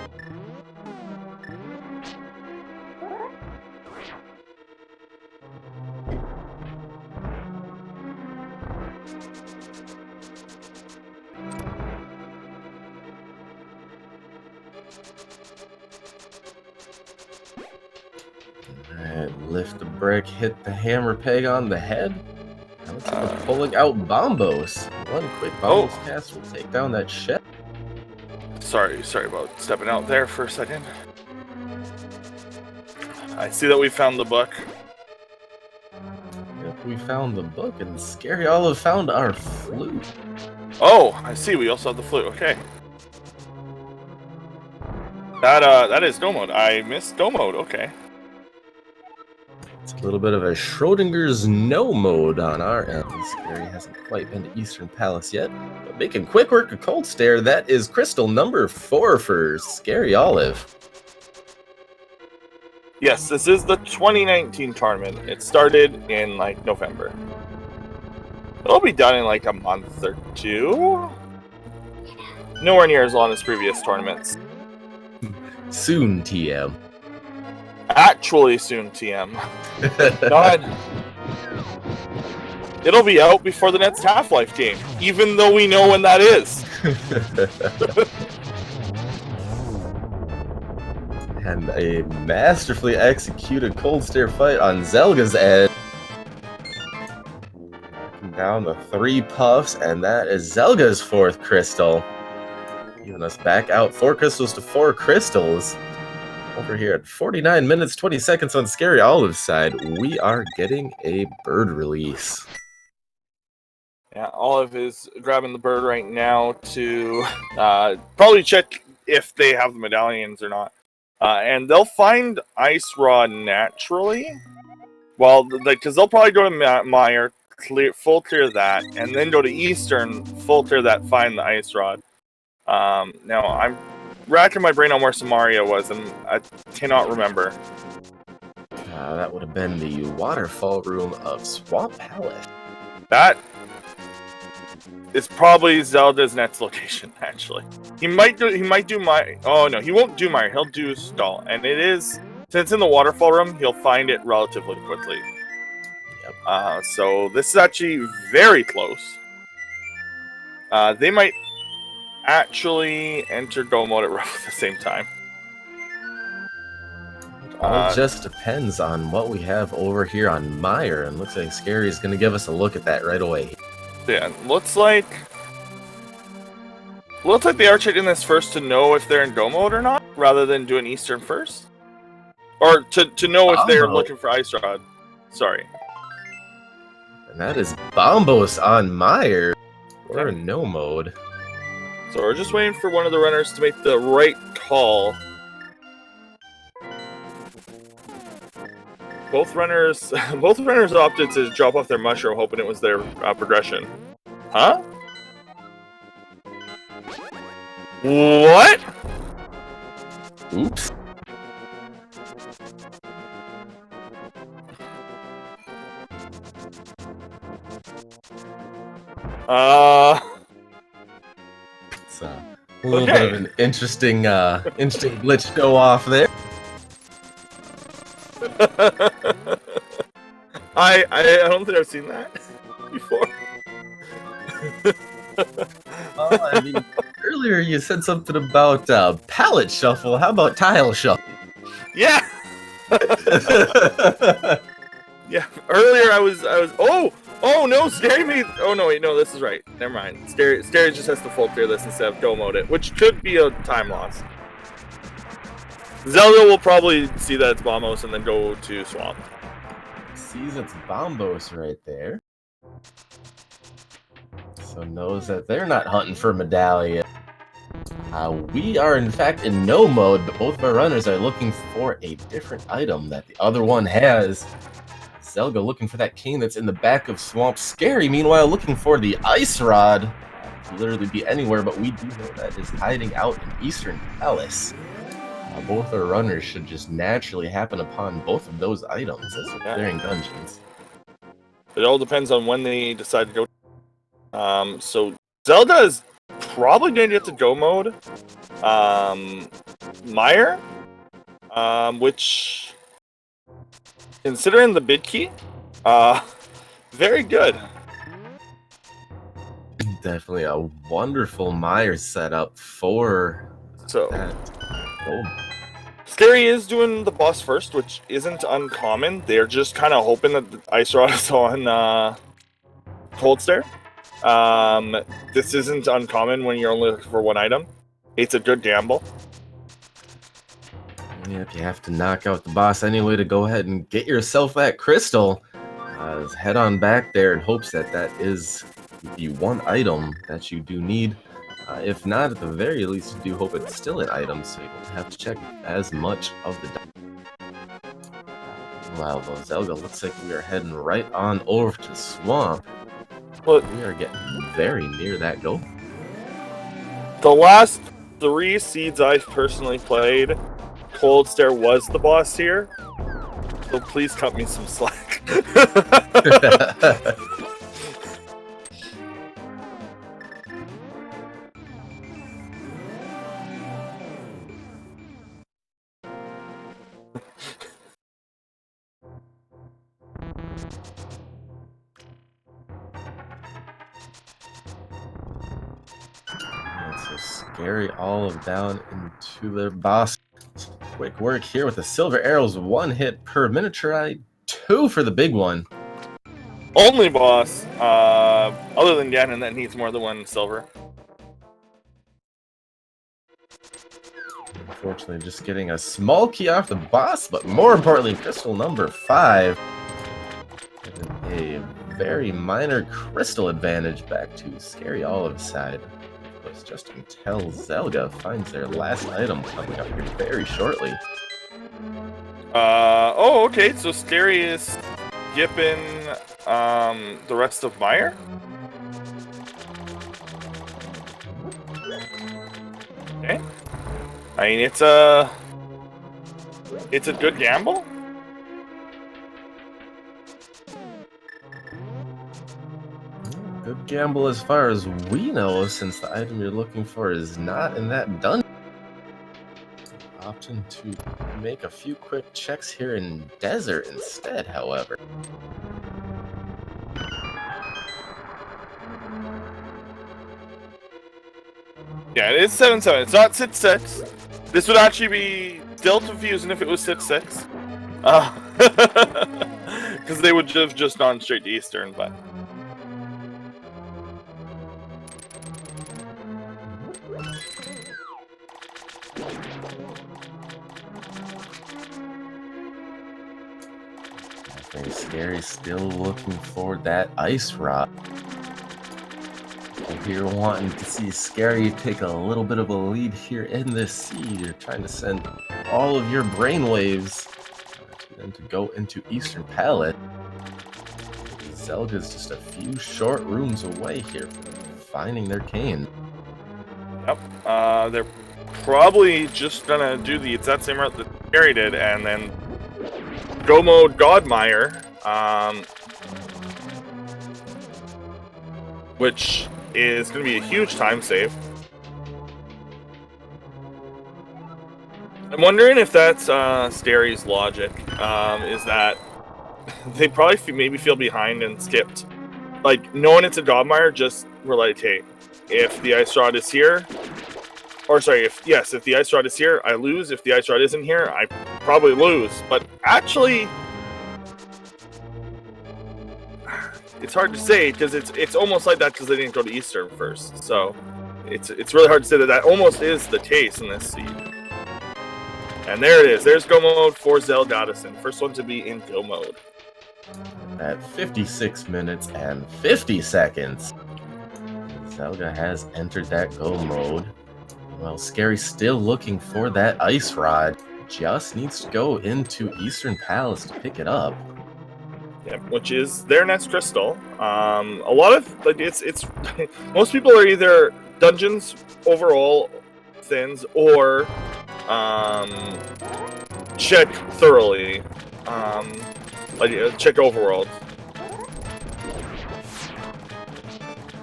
Alright, lift the brick, hit the hammer peg on the head. Now looks like we're pulling out Bombos. One quick bonus cast will take down that shed. Sorry about stepping out there for a second. I see that we found the book. Yep, we found the book, and Scaryolive found our flute. Oh, I see. We also have the flute. Okay. That is no mode. I missed no mode. Okay. It's a little bit of a Schrodinger's no mode on our end. Scary hasn't quite been to Eastern Palace yet, but making quick work of Cold Stare. That is crystal number 4 for Scaryolive. Yes, this is the 2019 tournament. It started in like November. It'll be done in like a month or two. Nowhere near as long as previous tournaments. Soon, TM. Actually, soon, TM. God. It'll be out before the next Half-Life game, even though we know when that is. And a masterfully executed Cold Stare fight on Zelga's end. Down the 3 puffs, and that is Zelga's 4th crystal. Giving us back out 4 crystals to 4 crystals. Over here at 49 minutes, 20 seconds on Scaryolive's side, we are getting a bird release. Yeah, Olive is grabbing the bird right now to probably check if they have the medallions or not. And they'll find Ice Rod naturally. Well, because they'll probably go to Meyer, full clear that, and then go to Eastern, full clear that, find the Ice Rod. Now, I'm racking my brain on where Samaria was, and I cannot remember. That would have been the waterfall room of Swamp Palace. That is probably Zelda's next location, actually. He might do my... Oh, no, he won't do Meyer. He'll do Stall. And it is... Since it's in the waterfall room, he'll find it relatively quickly. Yep. So this is actually very close. They might actually enter Go mode at roughly the same time. It all just depends on what we have over here on Meyer, and looks like Scary is going to give us a look at that right away. Yeah, looks like they are checking this first to know if they're in Go mode or not, rather than doing Eastern first. Or to know if they're looking for Ice Rod. Sorry. And that is Bombos on Meyer. We're in no mode. So we're just waiting for one of the runners to make the right call. Both runners opted to drop off their mushroom, hoping it was their progression. Huh? What? Oops. It's a little bit of an interesting glitch go off there. I don't think I've seen that before. I mean, earlier you said something about palette shuffle. How about tile shuffle? Yeah. Yeah. Earlier I was. Oh no, Scary made. Oh no, wait, no, this is right. Never mind. Scary just has to full clear this instead of Go mode it, which could be a time loss. Zelda will probably see that it's Bombos and then go to Swamp. Sees it's Bombos right there. So knows that they're not hunting for medallion. We are in fact in no mode, but both of our runners are looking for a different item that the other one has. Zelda looking for that cane that's in the back of Swamp. Scary, meanwhile, looking for the Ice Rod. Could literally be anywhere, but we do know that is hiding out in Eastern Palace. Both our runners should just naturally happen upon both of those items as they're clearing dungeons. It all depends on when they decide to go. So Zelda is probably going to get to Go mode. Meyer, which, considering the bid key, very good. Definitely a wonderful Meyer setup for that. Scary is doing the boss first, which isn't uncommon. They're just kind of hoping that the Ice Rod is on Cold Stare. This isn't uncommon when you're only looking for one item. It's a good gamble. Yep, you have to knock out the boss anyway to go ahead and get yourself that crystal. Head on back there in hopes that that is the one item that you do need. If not, at the very least, you do hope it's still an item, so you don't have to check as much of the. Wow, though, Zelda, looks like we are heading right on over to Swamp. But we are getting very near that goal. The last 3 seeds I've personally played, Cold Stare was the boss here. So please cut me some slack. So Scaryolive down into their boss. Quick work here with the silver arrows. 1 hit per miniaturite, 2 for the big one. Only boss, other than Ganon, that needs more than 1 silver. Unfortunately, just getting a small key off the boss, but more importantly, crystal number 5. A very minor crystal advantage back to Scaryolive's side. Just until Zelda finds their last item coming up here very shortly. Oh, okay, so Scary is skipping the rest of Meyer? Okay. I mean, it's a good gamble. Good gamble as far as we know, since the item you're looking for is not in that dungeon. Opting to make a few quick checks here in Desert instead, however. Yeah, it is 7-7. It's not 6-6. This would actually be still confusing if it was 6-6. Because they would have just gone straight to Eastern, but... Scary's still looking for that ice rod. If you're wanting to see Scary take a little bit of a lead here in this seed, you're trying to send all of your brainwaves to them to go into Eastern Palette. Zelda's just a few short rooms away here from finding their cane. Yep, they're probably just gonna do the exact same route that Scary did, and then go mode Godmire, which is going to be a huge time save. I'm wondering if that's Scary's logic, is that they probably maybe feel behind and skipped. Like, knowing it's a Godmire, just were like, hey, if the Ice Rod is here, or sorry, if the Ice Rod is here, I lose. If the Ice Rod isn't here, I probably lose. But actually, it's hard to say because it's almost like that because they didn't go to Eastern first. So it's really hard to say that almost is the case in this seed. And there it is. There's go mode for Zelgadissan. First one to be in go mode. At 56 minutes and 50 seconds, Zelda has entered that go mode. Well, Scary's still looking for that ice rod. Just needs to go into Eastern Palace to pick it up. Yeah, which is their next crystal. A lot of like it's most people are either dungeons overall thins or check thoroughly. Check overworld.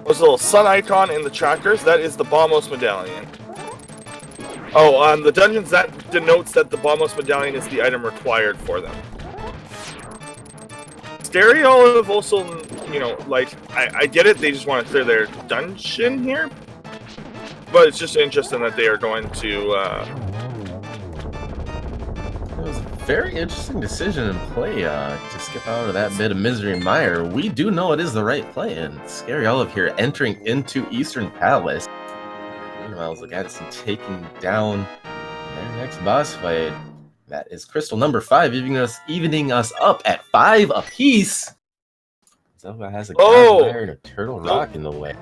There's a little sun icon in the trackers. That is the Bombos medallion. Oh, on the dungeons, that denotes that the Bombos medallion is the item required for them. Scaryolive also, you know, like, I get it, they just want to clear their dungeon here, but it's just interesting that they are going to, It was very interesting decision in play to skip out of that bit of misery and mire. We do know it is the right play, and Scaryolive here entering into Eastern Palace. Meanwhile, zelgadissan taking down their next boss fight. That is crystal number 5, evening us up at 5 apiece. Zelda has a Godfire and a Turtle Rock in the way.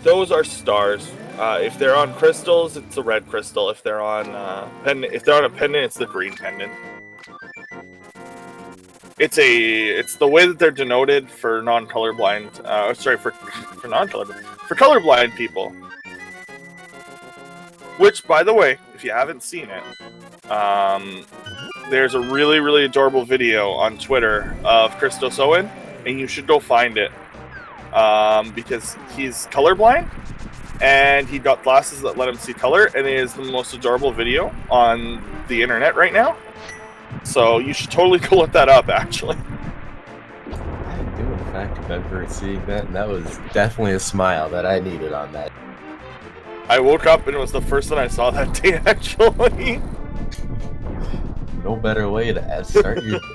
Those are stars. If they're on crystals, it's a red crystal. If they're on pendant, if they're on a pendant, it's the green pendant. It's the way that they're denoted for non-colorblind. For non-colorblind, for colorblind people. Which, by the way, if you haven't seen it, there's a really, really adorable video on Twitter of Christos Owen, and you should go find it. Because he's colorblind, and he got glasses that let him see color, and it is the most adorable video on the internet right now. So you should totally go look that up, actually. I do, in fact, remember seeing that, and that was definitely a smile that I needed on that. I woke up, and it was the first thing I saw that day, actually. No better way to start your day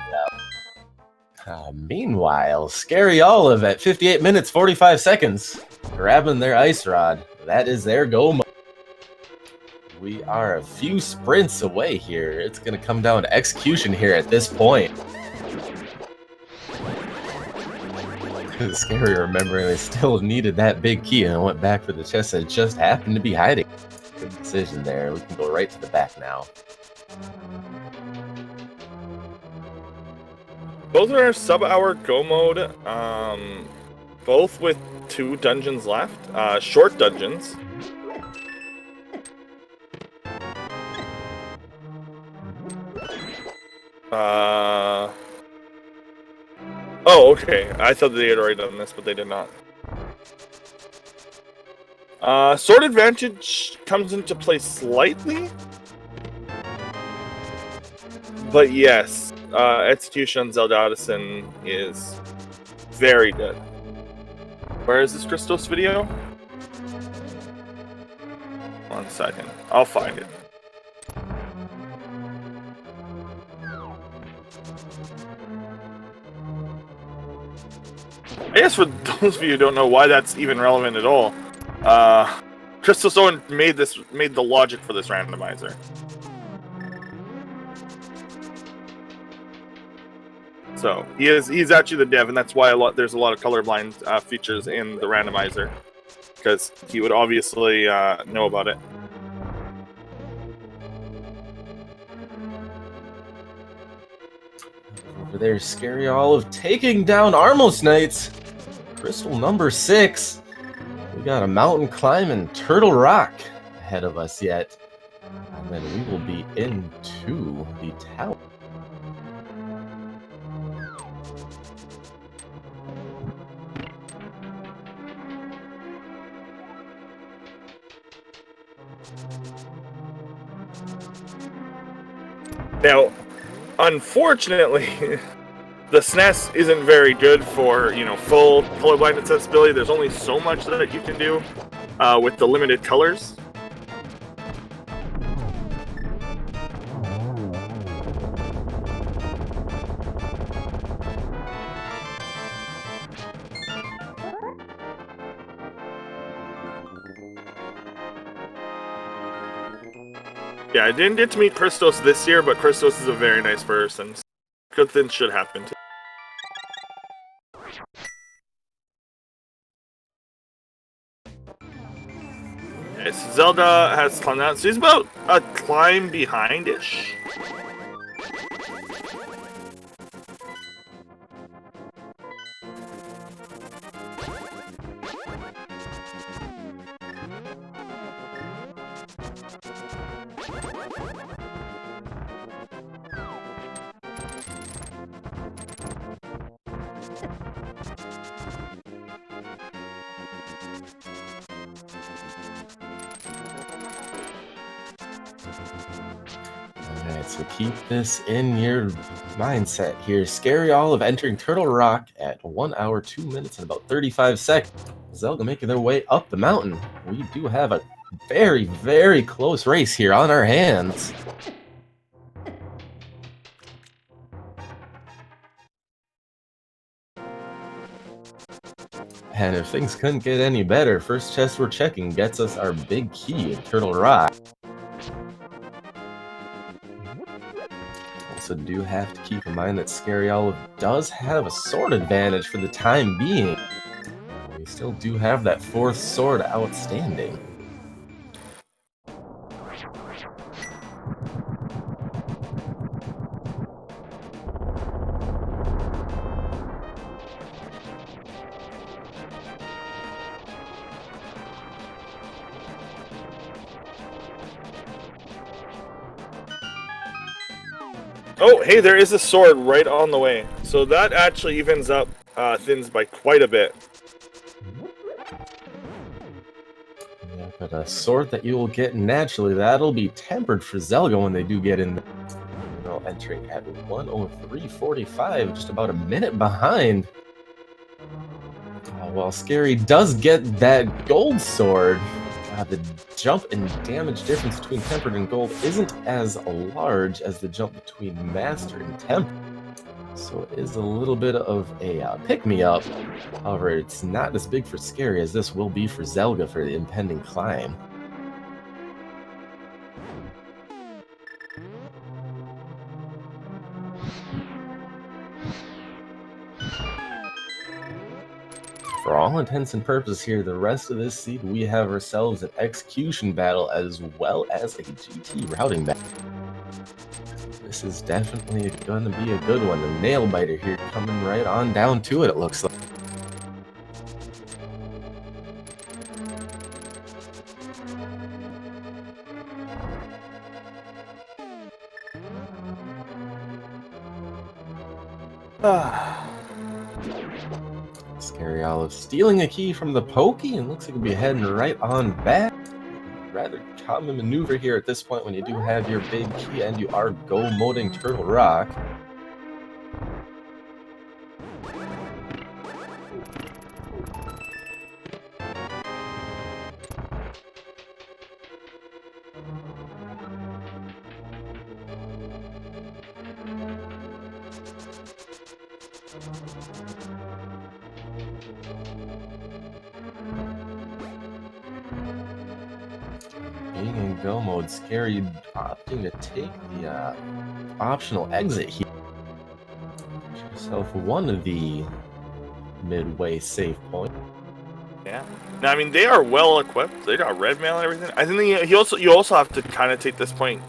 out. Meanwhile, Scaryolive at 58 minutes 45 seconds, grabbing their ice rod. That is their go mode. We are a few sprints away here. It's going to come down to execution here at this point. Scary remembering they still needed that big key and went back for the chest that just happened to be hiding. Good decision there. We can go right to the back now. Both are sub-hour go mode, both with 2 dungeons left, short dungeons. Oh, okay. I thought they had already done this, but they did not. Sword advantage comes into play slightly, but yes. Execution zelgadissan is very good. Where is this Christos video? 1 second. I'll find it. I guess for those of you who don't know why that's even relevant at all, Christos Owen made the logic for this randomizer. So he's actually the dev, and that's why there's a lot of colorblind features in the randomizer, because he would obviously know about it. Over there, Scaryolive taking down Armos Knights. Crystal number 6. We got a mountain climb and Turtle Rock ahead of us yet, and then we will be into the tower. Now, unfortunately, the SNES isn't very good for, full colorblind accessibility. There's only so much that you can do with the limited colors. Yeah, I didn't get to meet Christos this year, but Christos is a very nice person. Good things should happen to him. Okay, so Zelda has climbed out. So he's about a climb behind-ish. Alright, so keep this in your mindset here. Scaryolive entering Turtle Rock at 1 hour, 2 minutes, and about 35 seconds. Zelda making their way up the mountain. We do have a very, very close race here on our hands. And if things couldn't get any better, first chest we're checking gets us our big key at Turtle Rock. Also do have to keep in mind that Scaryolive does have a sword advantage for the time being. We still do have that fourth sword outstanding. Oh, hey, there is a sword right on the way. So that actually evens up thins by quite a bit. Yeah, but a sword that you will get naturally, that'll be tempered for Zelda when they do get in there. You know, entering at 1:03:45, just about a minute behind. While Scary does get that gold sword, the jump in damage difference between tempered and gold isn't as large as the jump between master and tempered. So it is a little bit of a pick-me-up. However, it's not as big for Scary as this will be for Zelda for the impending climb. For all intents and purposes here, the rest of this seed, we have ourselves an execution battle as well as a GT routing battle. This is definitely going to be a good one. The nail biter here coming right on down to it looks like. Scaryolive stealing a key from the pokey and looks like he'll be heading right on back. Rather common maneuver here at this point when you do have your big key and you are go-moding Turtle Rock. Being in go mode, Scary opting to take the optional exit here. Get yourself one of the midway save points. Yeah. Now, I mean, they are well equipped. They got red mail and everything. I think you also have to kind of take this point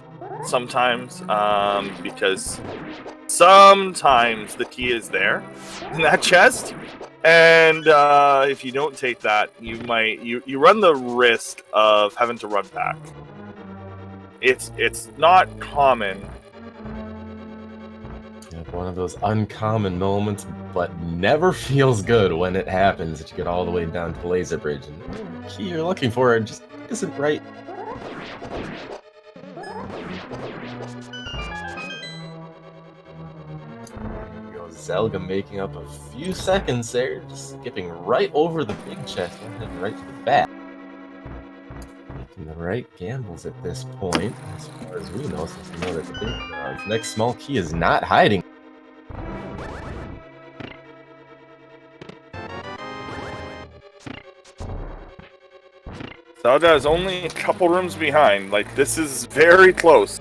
sometimes because sometimes the key is there in that chest, and if you don't take that, you run the risk of having to run back. It's not common. One of those uncommon moments, but never feels good when it happens that you get all the way down to the laser bridge and the key you're looking for just isn't right. Zelda making up a few seconds there, just skipping right over the big chest and heading right to the back. Making the right gambles at this point, as far as we know, since we know that the big next small key is not hiding. Zelda is only a couple rooms behind. Like, this is very close.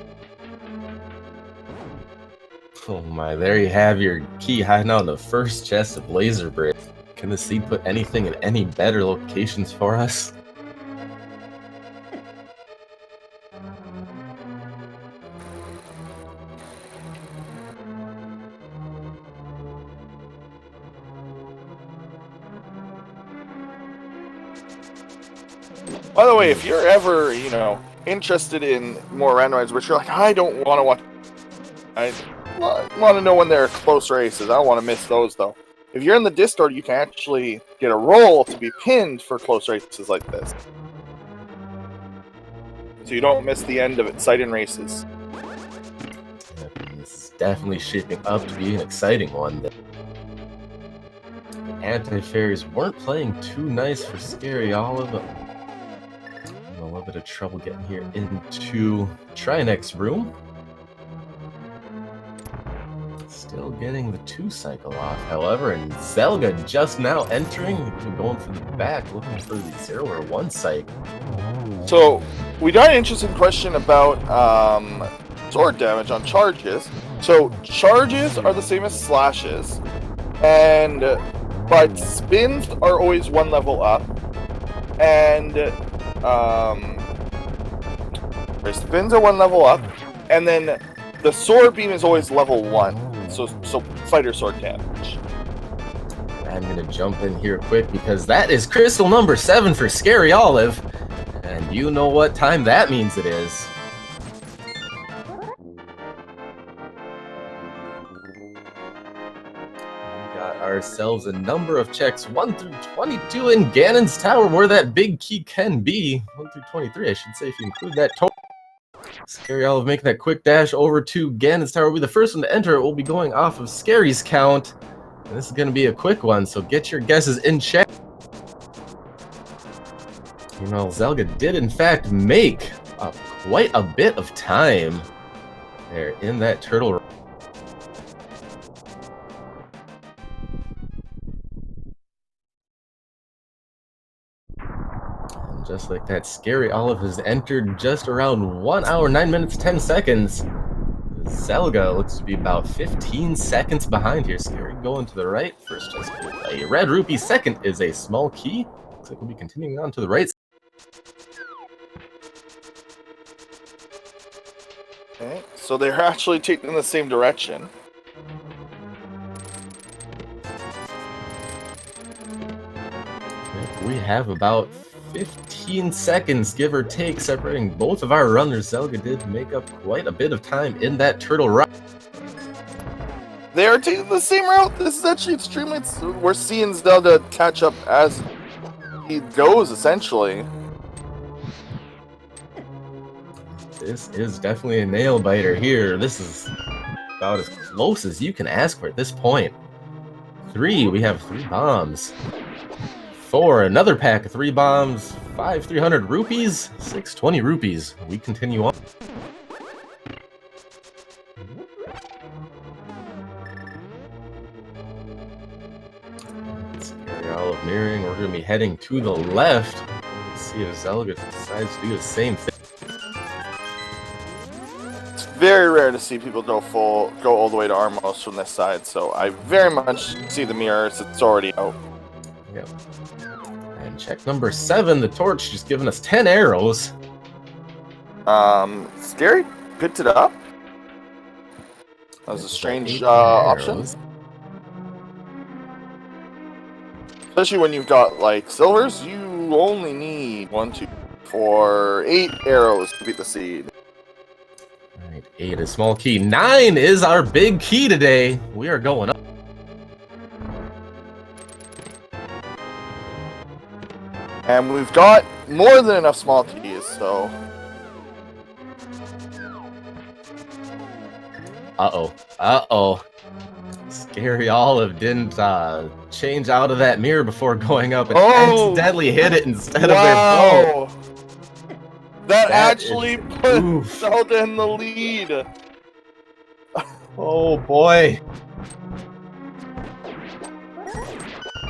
Oh my, there you have your key hiding out in the first chest of Laser Bridge. Can the seed put anything in any better locations for us? By the way, if you're ever, interested in more randomized, but you're like, I don't want to watch, I want to know when there are close races. I don't want to miss those, though. If you're in the Discord, you can actually get a role to be pinned for close races like this. So you don't miss the end of exciting races. This is definitely shaping up to be an exciting one. The anti-fairies weren't playing too nice for Scaryolive. A little bit of trouble getting here into Trinex's room. Still getting the 2 cycle off, however, and Zelda just now entering, going for the back, looking for the 0 or 1 cycle. So we got an interesting question about sword damage on charges. So charges are the same as slashes, but spins are always 1 level up, and spins are 1 level up, and then the sword beam is always level 1. So fighter sword damage. I'm gonna jump in here quick because that is crystal number 7 for Scaryolive, and you know what time that means it is. Ourselves a number of checks 1 through 22 in Ganon's Tower, where that big key can be. 1 through 23, I should say, if you include that total. Scaryolive making that quick dash over to Ganon's Tower will be the first one to enter. It will be going off of Scary's count, and this is going to be a quick one, so get your guesses in check. You know, Zelda did in fact make quite a bit of time there in that turtle. Just like that, Scaryolive has entered just around 1 hour, 9 minutes, 10 seconds. Zelda looks to be about 15 seconds behind here. Scary going to the right. First just a red rupee. Second is a small key. Looks like we'll be continuing on to the right. Okay, so they're actually taking the same direction. We have about 15 seconds, give or take, separating both of our runners. Zelda did make up quite a bit of time in that turtle run. They are taking the same route. This is actually extremely... We're seeing Zelda catch up as he goes, essentially. This is definitely a nail-biter here. This is about as close as you can ask for at this point. 3, we have 3 bombs. 4, another pack of 3 bombs. 5, 300 rupees. 6, 20 rupees. We continue on. Scaryolive mirroring. We're going to be heading to the left. Let's see if Zelda decides to do the same thing. It's very rare to see people go all the way to Armos from this side, so I very much see the mirrors. It's already out. Yep. And check number 7, the torch, just giving us 10 arrows. Scary picked it up. That was a strange option. Especially when you've got, like, silvers, you only need 1, 2, 4, 8 arrows to beat the seed. Alright, 8 is small key. 9 is our big key today. We are going up. And we've got more than enough small keys, so... Uh-oh. Uh-oh. Scaryolive didn't change out of that mirror before going up and accidentally hit it instead of their bow. That actually put Zelda in the lead. Oh boy.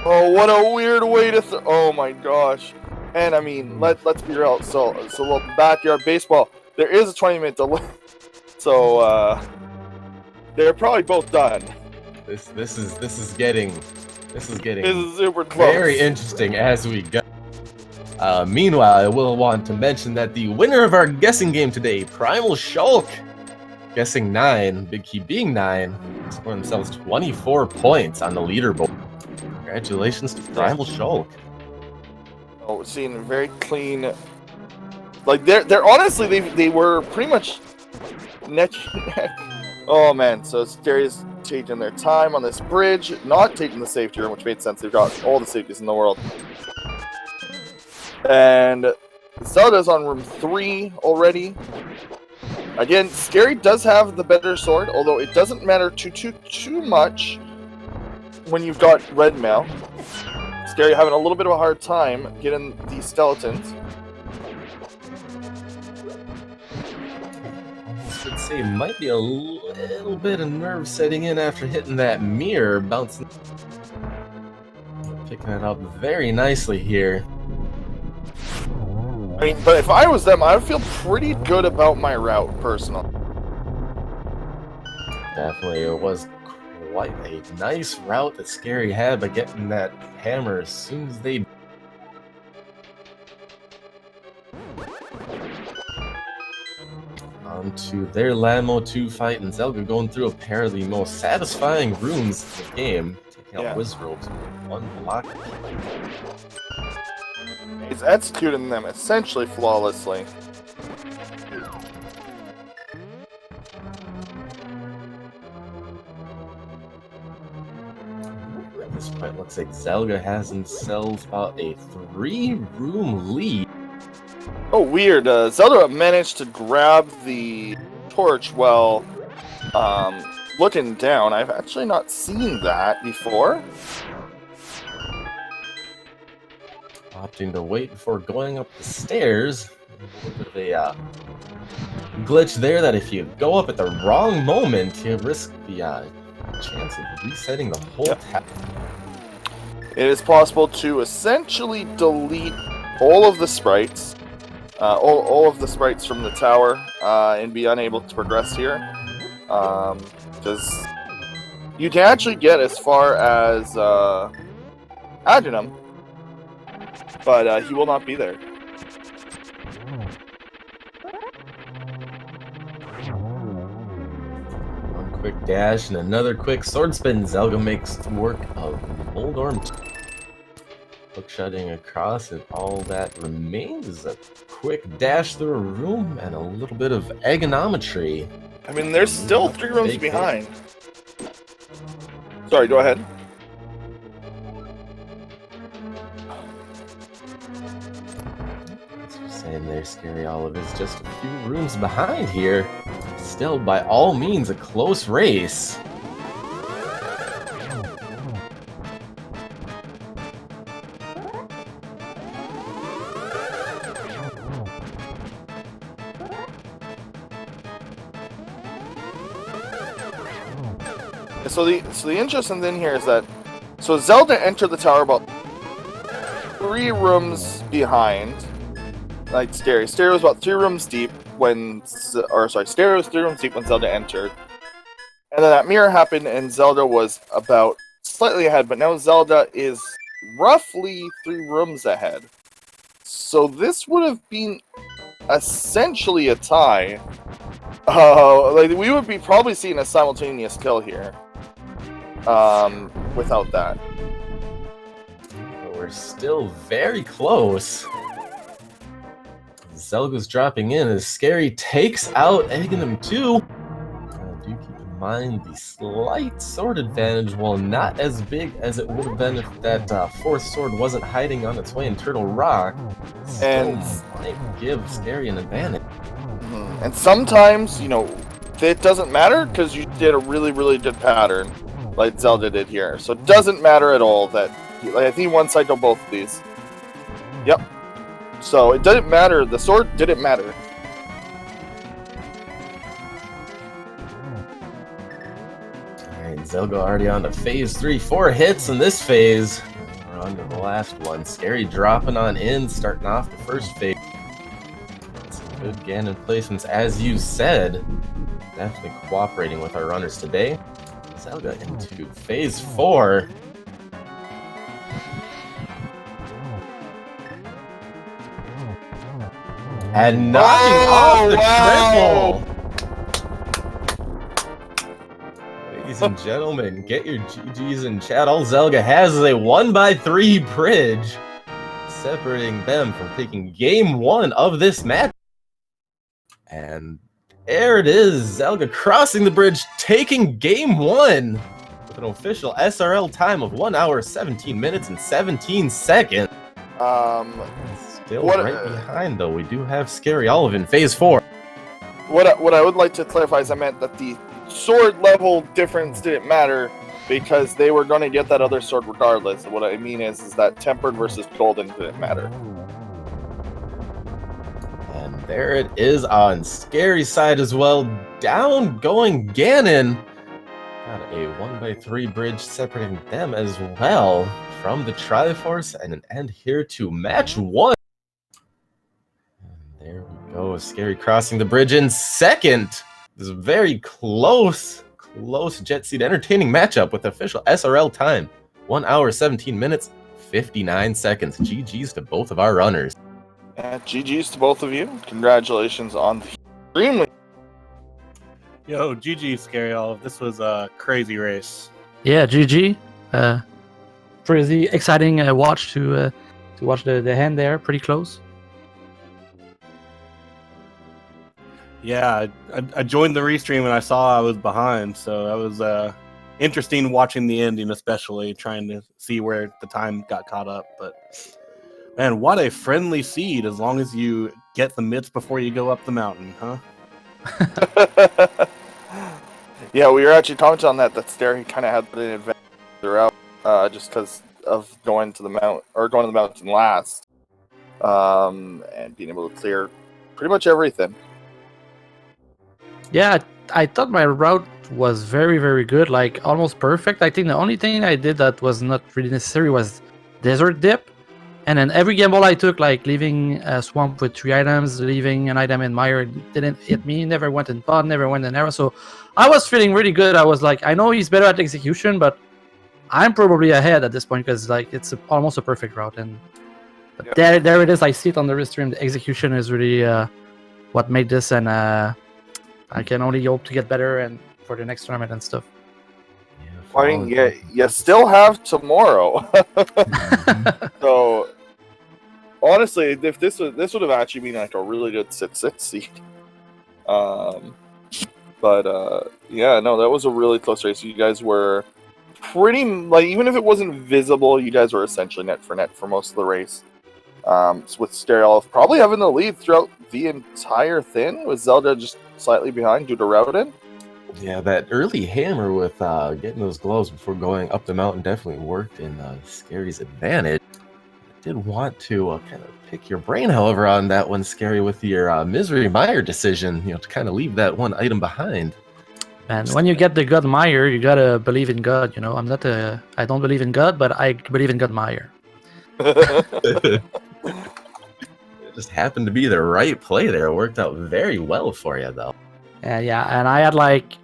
Oh, what a weird way to oh my gosh. And I mean, let's be real. So little backyard baseball. There is a 20-minute delay. So they're probably both done. This is getting super close. Very interesting as we go. Meanwhile, I will want to mention that the winner of our guessing game today, Primal Shulk, guessing 9, Big Key being 9, scoring themselves 24 points on the leaderboard. Congratulations to Primal Shulk. Oh, we're seeing a very clean. Like they're honestly they were pretty much neck and neck. Oh man, so Scary's taking their time on this bridge, not taking the safety room, which made sense. They've got all the safeties in the world. And Zelda's on room 3 already. Again, Scary does have the better sword, although it doesn't matter too much when you've got red mail. Scary having a little bit of a hard time getting these skeletons. say might be a little bit of nerve setting in after hitting that mirror, bouncing. Picking it up very nicely here. I mean, but if I was them, I would feel pretty good about my route, personally. Definitely, it was quite a nice route that Scary had by getting that hammer as soon as they... On to their Lamo 2 fight, and Zelda going through a pair of the most satisfying rooms in the game. Taking out Wizrobe's one block. He's executing them essentially flawlessly. At this point, looks like Zelda has himself about a 3-room lead. Oh, weird. Zelda managed to grab the torch while looking down. I've actually not seen that before. Opting to wait before going up the stairs. A little bit of a glitch there that if you go up at the wrong moment, you risk the chance of resetting the whole tap. It is possible to essentially delete all of the sprites, all of the sprites from the tower, and be unable to progress here. Because you can actually get as far as Adrenum, but he will not be there. One quick dash and another quick sword spin. Zelda makes work of Moldorm. Hookshotting across, and all that remains is a quick dash through a room and a little bit of egonometry. I mean, there's still 3 rooms behind. Sorry, go ahead. Saying there, Scaryolive is just a few rooms behind here. Still, by all means, a close race. So the interesting thing here is that Zelda entered the tower about 3 rooms behind. Like Scary. Scary was about 3 rooms deep when, Scary was 3 rooms deep when Zelda entered. And then that mirror happened and Zelda was about slightly ahead, but now Zelda is roughly 3 rooms ahead. So this would have been essentially a tie. Like we would be probably seeing a simultaneous kill here. Without that. But we're still very close. Zelga's dropping in as Scary takes out Aghanim 2. Do keep in mind the slight sword advantage, while not as big as it would have been if that 4th sword wasn't hiding on its way in Turtle Rock. Still might give Scary an advantage. And sometimes, it doesn't matter because you did a really, really good pattern like Zelda did here. So it doesn't matter at all that, I think one cycle both of these. Yep. So it didn't matter. The sword didn't matter. Alright, Zelda already on to phase 3. 4 hits in this phase. We're on to the last one. Scary dropping on in, starting off the first phase. Some good Ganon placements, as you said. Definitely cooperating with our runners today. Zelda into phase 4. And knocking off the triple! Ladies and gentlemen, get your GGs in chat. All Zelda has is a 1x3 bridge, separating them from taking game 1 of this match. And there it is, Zelda crossing the bridge, taking game 1 with an official SRL time of 1 hour, 17 minutes, and 17 seconds. Still right behind, though. We do have Scaryolive in phase 4. What I would like to clarify is I meant that the sword level difference didn't matter because they were going to get that other sword regardless. What I mean is that tempered versus golden didn't matter. And there it is on Scary's side as well. Down going Ganon. Got a 1x3 bridge separating them as well from the Triforce, and an end here to match 1. And there we go. Scary crossing the bridge in second. This is a very close jet seat entertaining matchup with official SRL time. 1 hour, 17 minutes, 59 seconds. GG's to both of our runners. GG's to both of you. Congratulations on the extremely. Yo, GG, Scaryolive. This was a crazy race. Yeah, GG. Pretty exciting watch to watch the hand there. Pretty close. Yeah, I joined the restream and I saw I was behind, so that was interesting watching the ending, especially trying to see where the time got caught up. But man, what a friendly seed! As long as you get the mitts before you go up the mountain, huh? Yeah, we were actually commenting on that. That Stary kind of had an advantage throughout, just because of going to the mountain last, and being able to clear pretty much everything. Yeah, I thought my route was very, very good, like almost perfect. I think the only thing I did that was not really necessary was desert dip. And then every gamble I took, like leaving a swamp with 3 items, leaving an item in mire, didn't hit me, never went in pod, never went in arrow. So I was feeling really good. I was like, I know he's better at execution, but I'm probably ahead at this point because like it's almost a perfect route. And Yep. there it is. I see it on the wrist stream. The execution is really what made this, and I can only hope to get better and for the next tournament and stuff. I mean, you still have tomorrow. So honestly, if this would have actually been like a really good 6-6 seed. Yeah, no, that was a really close race. You guys were pretty, like, even if it wasn't visible, you guys were essentially net for most of the race. With Scaryolive probably having the lead throughout the entire thing, with Zelda just slightly behind due to routing. Yeah, that early hammer with getting those gloves before going up the mountain definitely worked in Scary's advantage. I did want to kind of pick your brain, however, on that one, Scary, with your Misery Mire decision, to kind of leave that one item behind. Man, when you get the God Mire, you gotta believe in God. I don't believe in God, but I believe in God Mire. It just happened to be the right play there. It worked out very well for you, though. Yeah, and I had like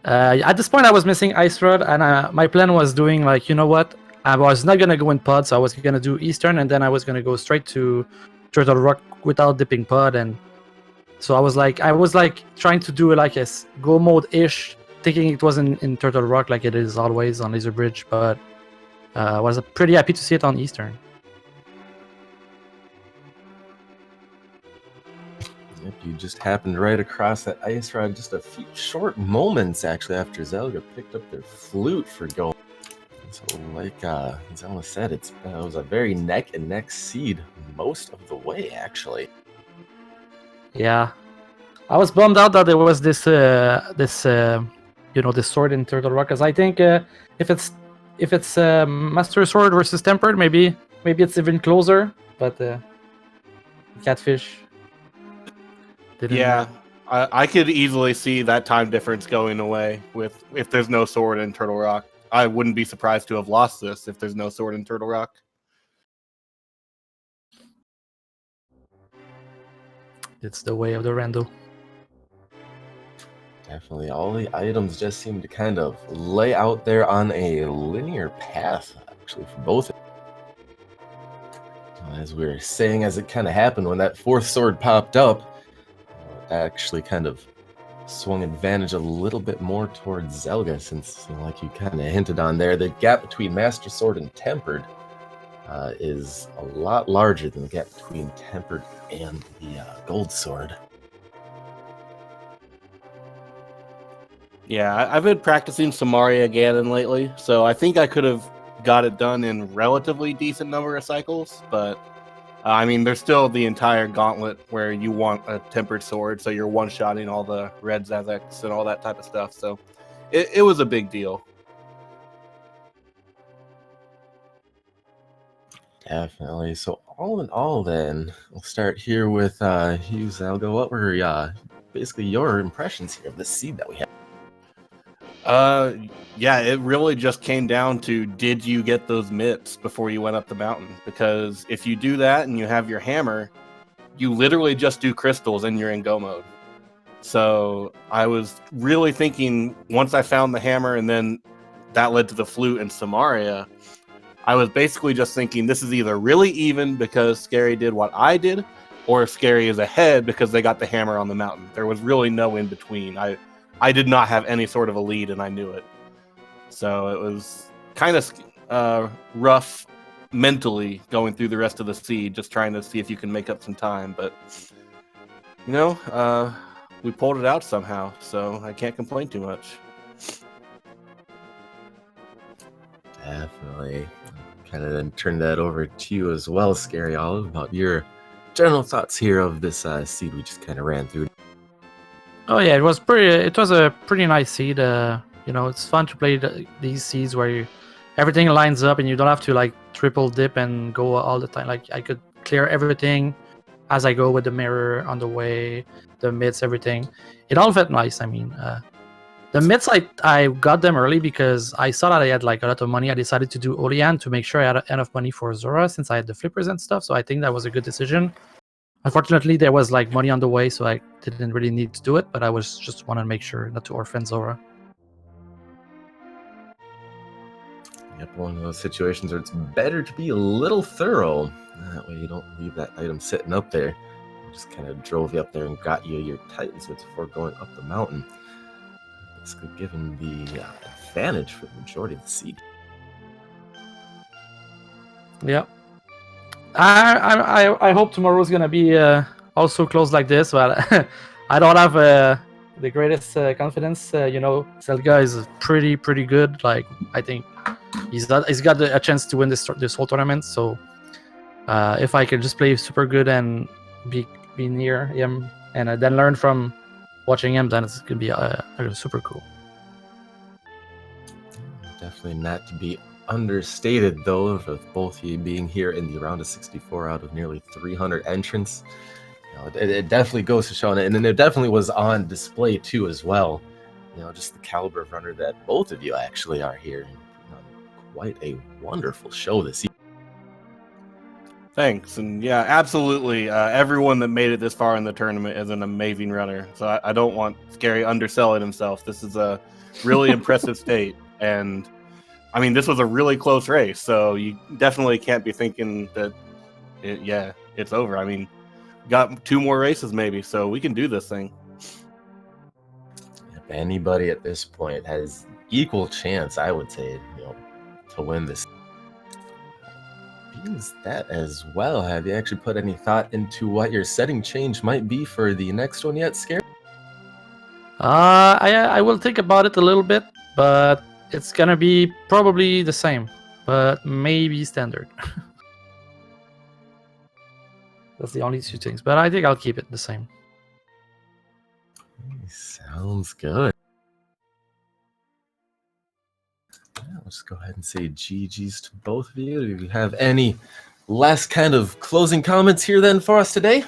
at this point I was missing Ice Rod, and my plan was doing like, you know what, I was not gonna go in pod, so I was gonna do Eastern, and then I was gonna go straight to Turtle Rock without dipping pod. And so I was like trying to do like a go mode ish, thinking it wasn't in Turtle Rock like it is always on Laser Bridge, but I was pretty happy to see it on Eastern. Yep, you just happened right across that ice rod just a few short moments, actually, after Zelda picked up their flute for gold. So, like Zelda said, it was a very neck-and-neck seed most of the way, actually. Yeah, I was bummed out that there was this sword in Turtle Rock, because I think if it's Master Sword versus Tempered, maybe it's even closer. But Catfish. Yeah, I could easily see that time difference going away if there's no sword in Turtle Rock. I wouldn't be surprised to have lost this if there's no sword in Turtle Rock. It's the way of the rando. Definitely, all the items just seem to kind of lay out there on a linear path, actually, for both. As we were saying, as it kind of happened when that fourth sword popped up, actually kind of swung advantage a little bit more towards Zelda, since, like you kind of hinted on there, the gap between Master Sword and Tempered is a lot larger than the gap between Tempered and the Gold Sword. Yeah, I've been practicing Samaria Ganon lately, so I think I could have got it done in relatively decent number of cycles, but I mean, there's still the entire gauntlet where you want a tempered sword, so you're one-shotting all the red Zazex and all that type of stuff, so it was a big deal. Definitely. So all in all, then we'll start here with you, Zelda. What were basically your impressions here of the seed that we have? Yeah, it really just came down to, did you get those mitts before you went up the mountain? Because if you do that and you have your hammer, you literally just do crystals and you're in go mode. So I was really thinking, once I found the hammer and then that led to the flute and Samaria, I was basically just thinking this is either really even because Scary did what I did, or Scary is ahead because they got the hammer on the mountain. There was really no in between. I did not have any sort of a lead, and I knew it. So it was kind of rough mentally going through the rest of the seed, just trying to see if you can make up some time. But, we pulled it out somehow, so I can't complain too much. Definitely. Kind of then turn that over to you as well, Scaryolive, about your general thoughts here of this seed we just kind of ran through. Oh yeah, it was a pretty nice seed. It's fun to play these seeds where everything lines up and you don't have to like triple dip and go all the time. Like I could clear everything as I go with the mirror on the way, the mitts, everything. It all felt nice. I mean, the mitts, I got them early because I saw that I had like a lot of money. I decided to do Olean to make sure I had enough money for Zora since I had the flippers and stuff. So I think that was a good decision. Unfortunately, there was like money on the way, so I didn't really need to do it. But I was just want to make sure not to orphan Zora. Yep, one of those situations where it's better to be a little thorough. That way you don't leave that item sitting up there. It just kind of drove you up there and got you your Titans before going up the mountain. Basically giving the advantage for the majority of the seed. Yeah. I hope tomorrow's gonna be also close like this, but I don't have the greatest confidence. Zelda is pretty good. Like I think he's got a chance to win this whole tournament. So if I can just play super good and be near him and then learn from watching him, then it's gonna be super cool. Definitely not to be understated, though, with both you being here in the round of 64 out of nearly 300 entrants. It definitely goes to show, and then it definitely was on display too as well. Just the caliber of runner that both of you actually are here. Quite a wonderful show this evening. Thanks, and yeah, absolutely. Everyone that made it this far in the tournament is an amazing runner. So I don't want Scary underselling himself. This is a really impressive state, and I mean, this was a really close race. So you definitely can't be thinking that, it's over. I mean, got 2 more races maybe, so we can do this thing. If anybody at this point has equal chance, I would say, to win this. Is that as well? Have you actually put any thought into what your setting change might be for the next one yet, Scary? I will think about it a little bit, but it's gonna be probably the same, but maybe standard. That's the only 2 things, but I think I'll keep it the same. Sounds good. Let's go ahead and say GG's to both of you. Do you have any last kind of closing comments here then for us today?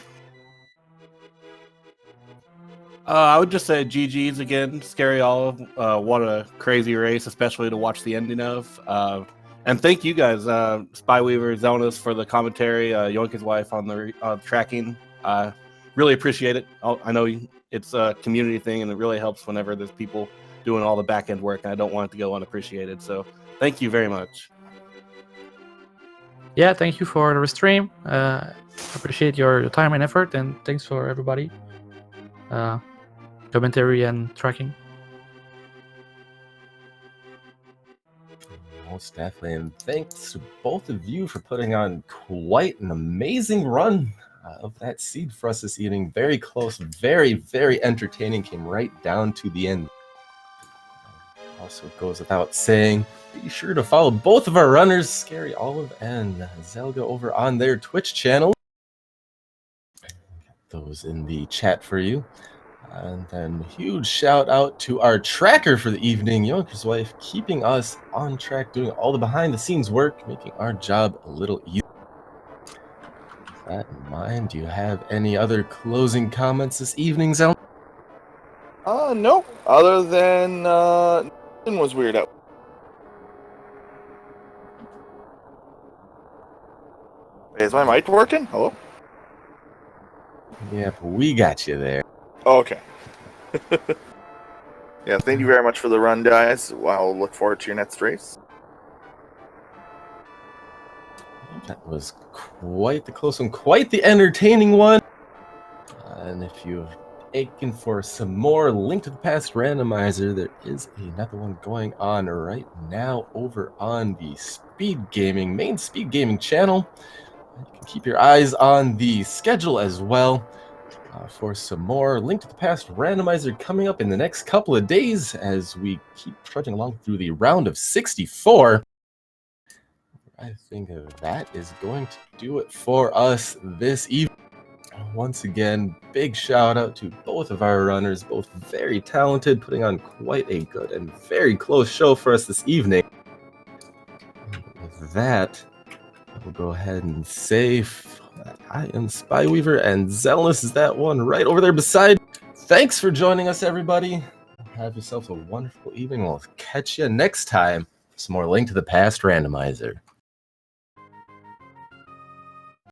I would just say GG's again. Scaryolive. What a crazy race, especially to watch the ending of. And thank you guys, Spyweaver, Zelda, for the commentary, Yoinker's wife on the tracking. Really appreciate it. I know it's a community thing, and it really helps whenever there's people doing all the back end work, and I don't want it to go unappreciated. So thank you very much. Yeah, thank you for the stream. Appreciate your time and effort, and thanks for everybody. Commentary and tracking. Most definitely, and thanks to both of you for putting on quite an amazing run of that seed for us this evening. Very close, very, very entertaining. Came right down to the end. Also, it goes without saying, be sure to follow both of our runners, Scaryolive and Zelda, over on their Twitch channel. Get those in the chat for you. And then huge shout out to our tracker for the evening, Yoinker's wife, keeping us on track, doing all the behind the scenes work, making our job a little easier. that in mind, do you have any other closing comments this evening, Zelda? Nope. Other than nothing was weird out. Is my mic working? Hello? Yep, we got you there. Oh, okay. Yeah, thank you very much for the run, guys. I'll look forward to your next race. That was quite the close one, quite the entertaining one. And if you've aching for some more Link to the Past randomizer, there is another one going on right now over on the main Speed Gaming channel. You can keep your eyes on the schedule as well for some more Link to the Past randomizer coming up in the next couple of days as we keep trudging along through the round of 64. I think that is going to do it for us this evening. Once again, big shout out to both of our runners, both very talented, putting on quite a good and very close show for us this evening. With that, I will go ahead and say I am Spyweaver, and Zelnus is that one right over there beside. Thanks for joining us, everybody. Have yourself a wonderful evening. We'll catch you next time for some more Link to the Past randomizer.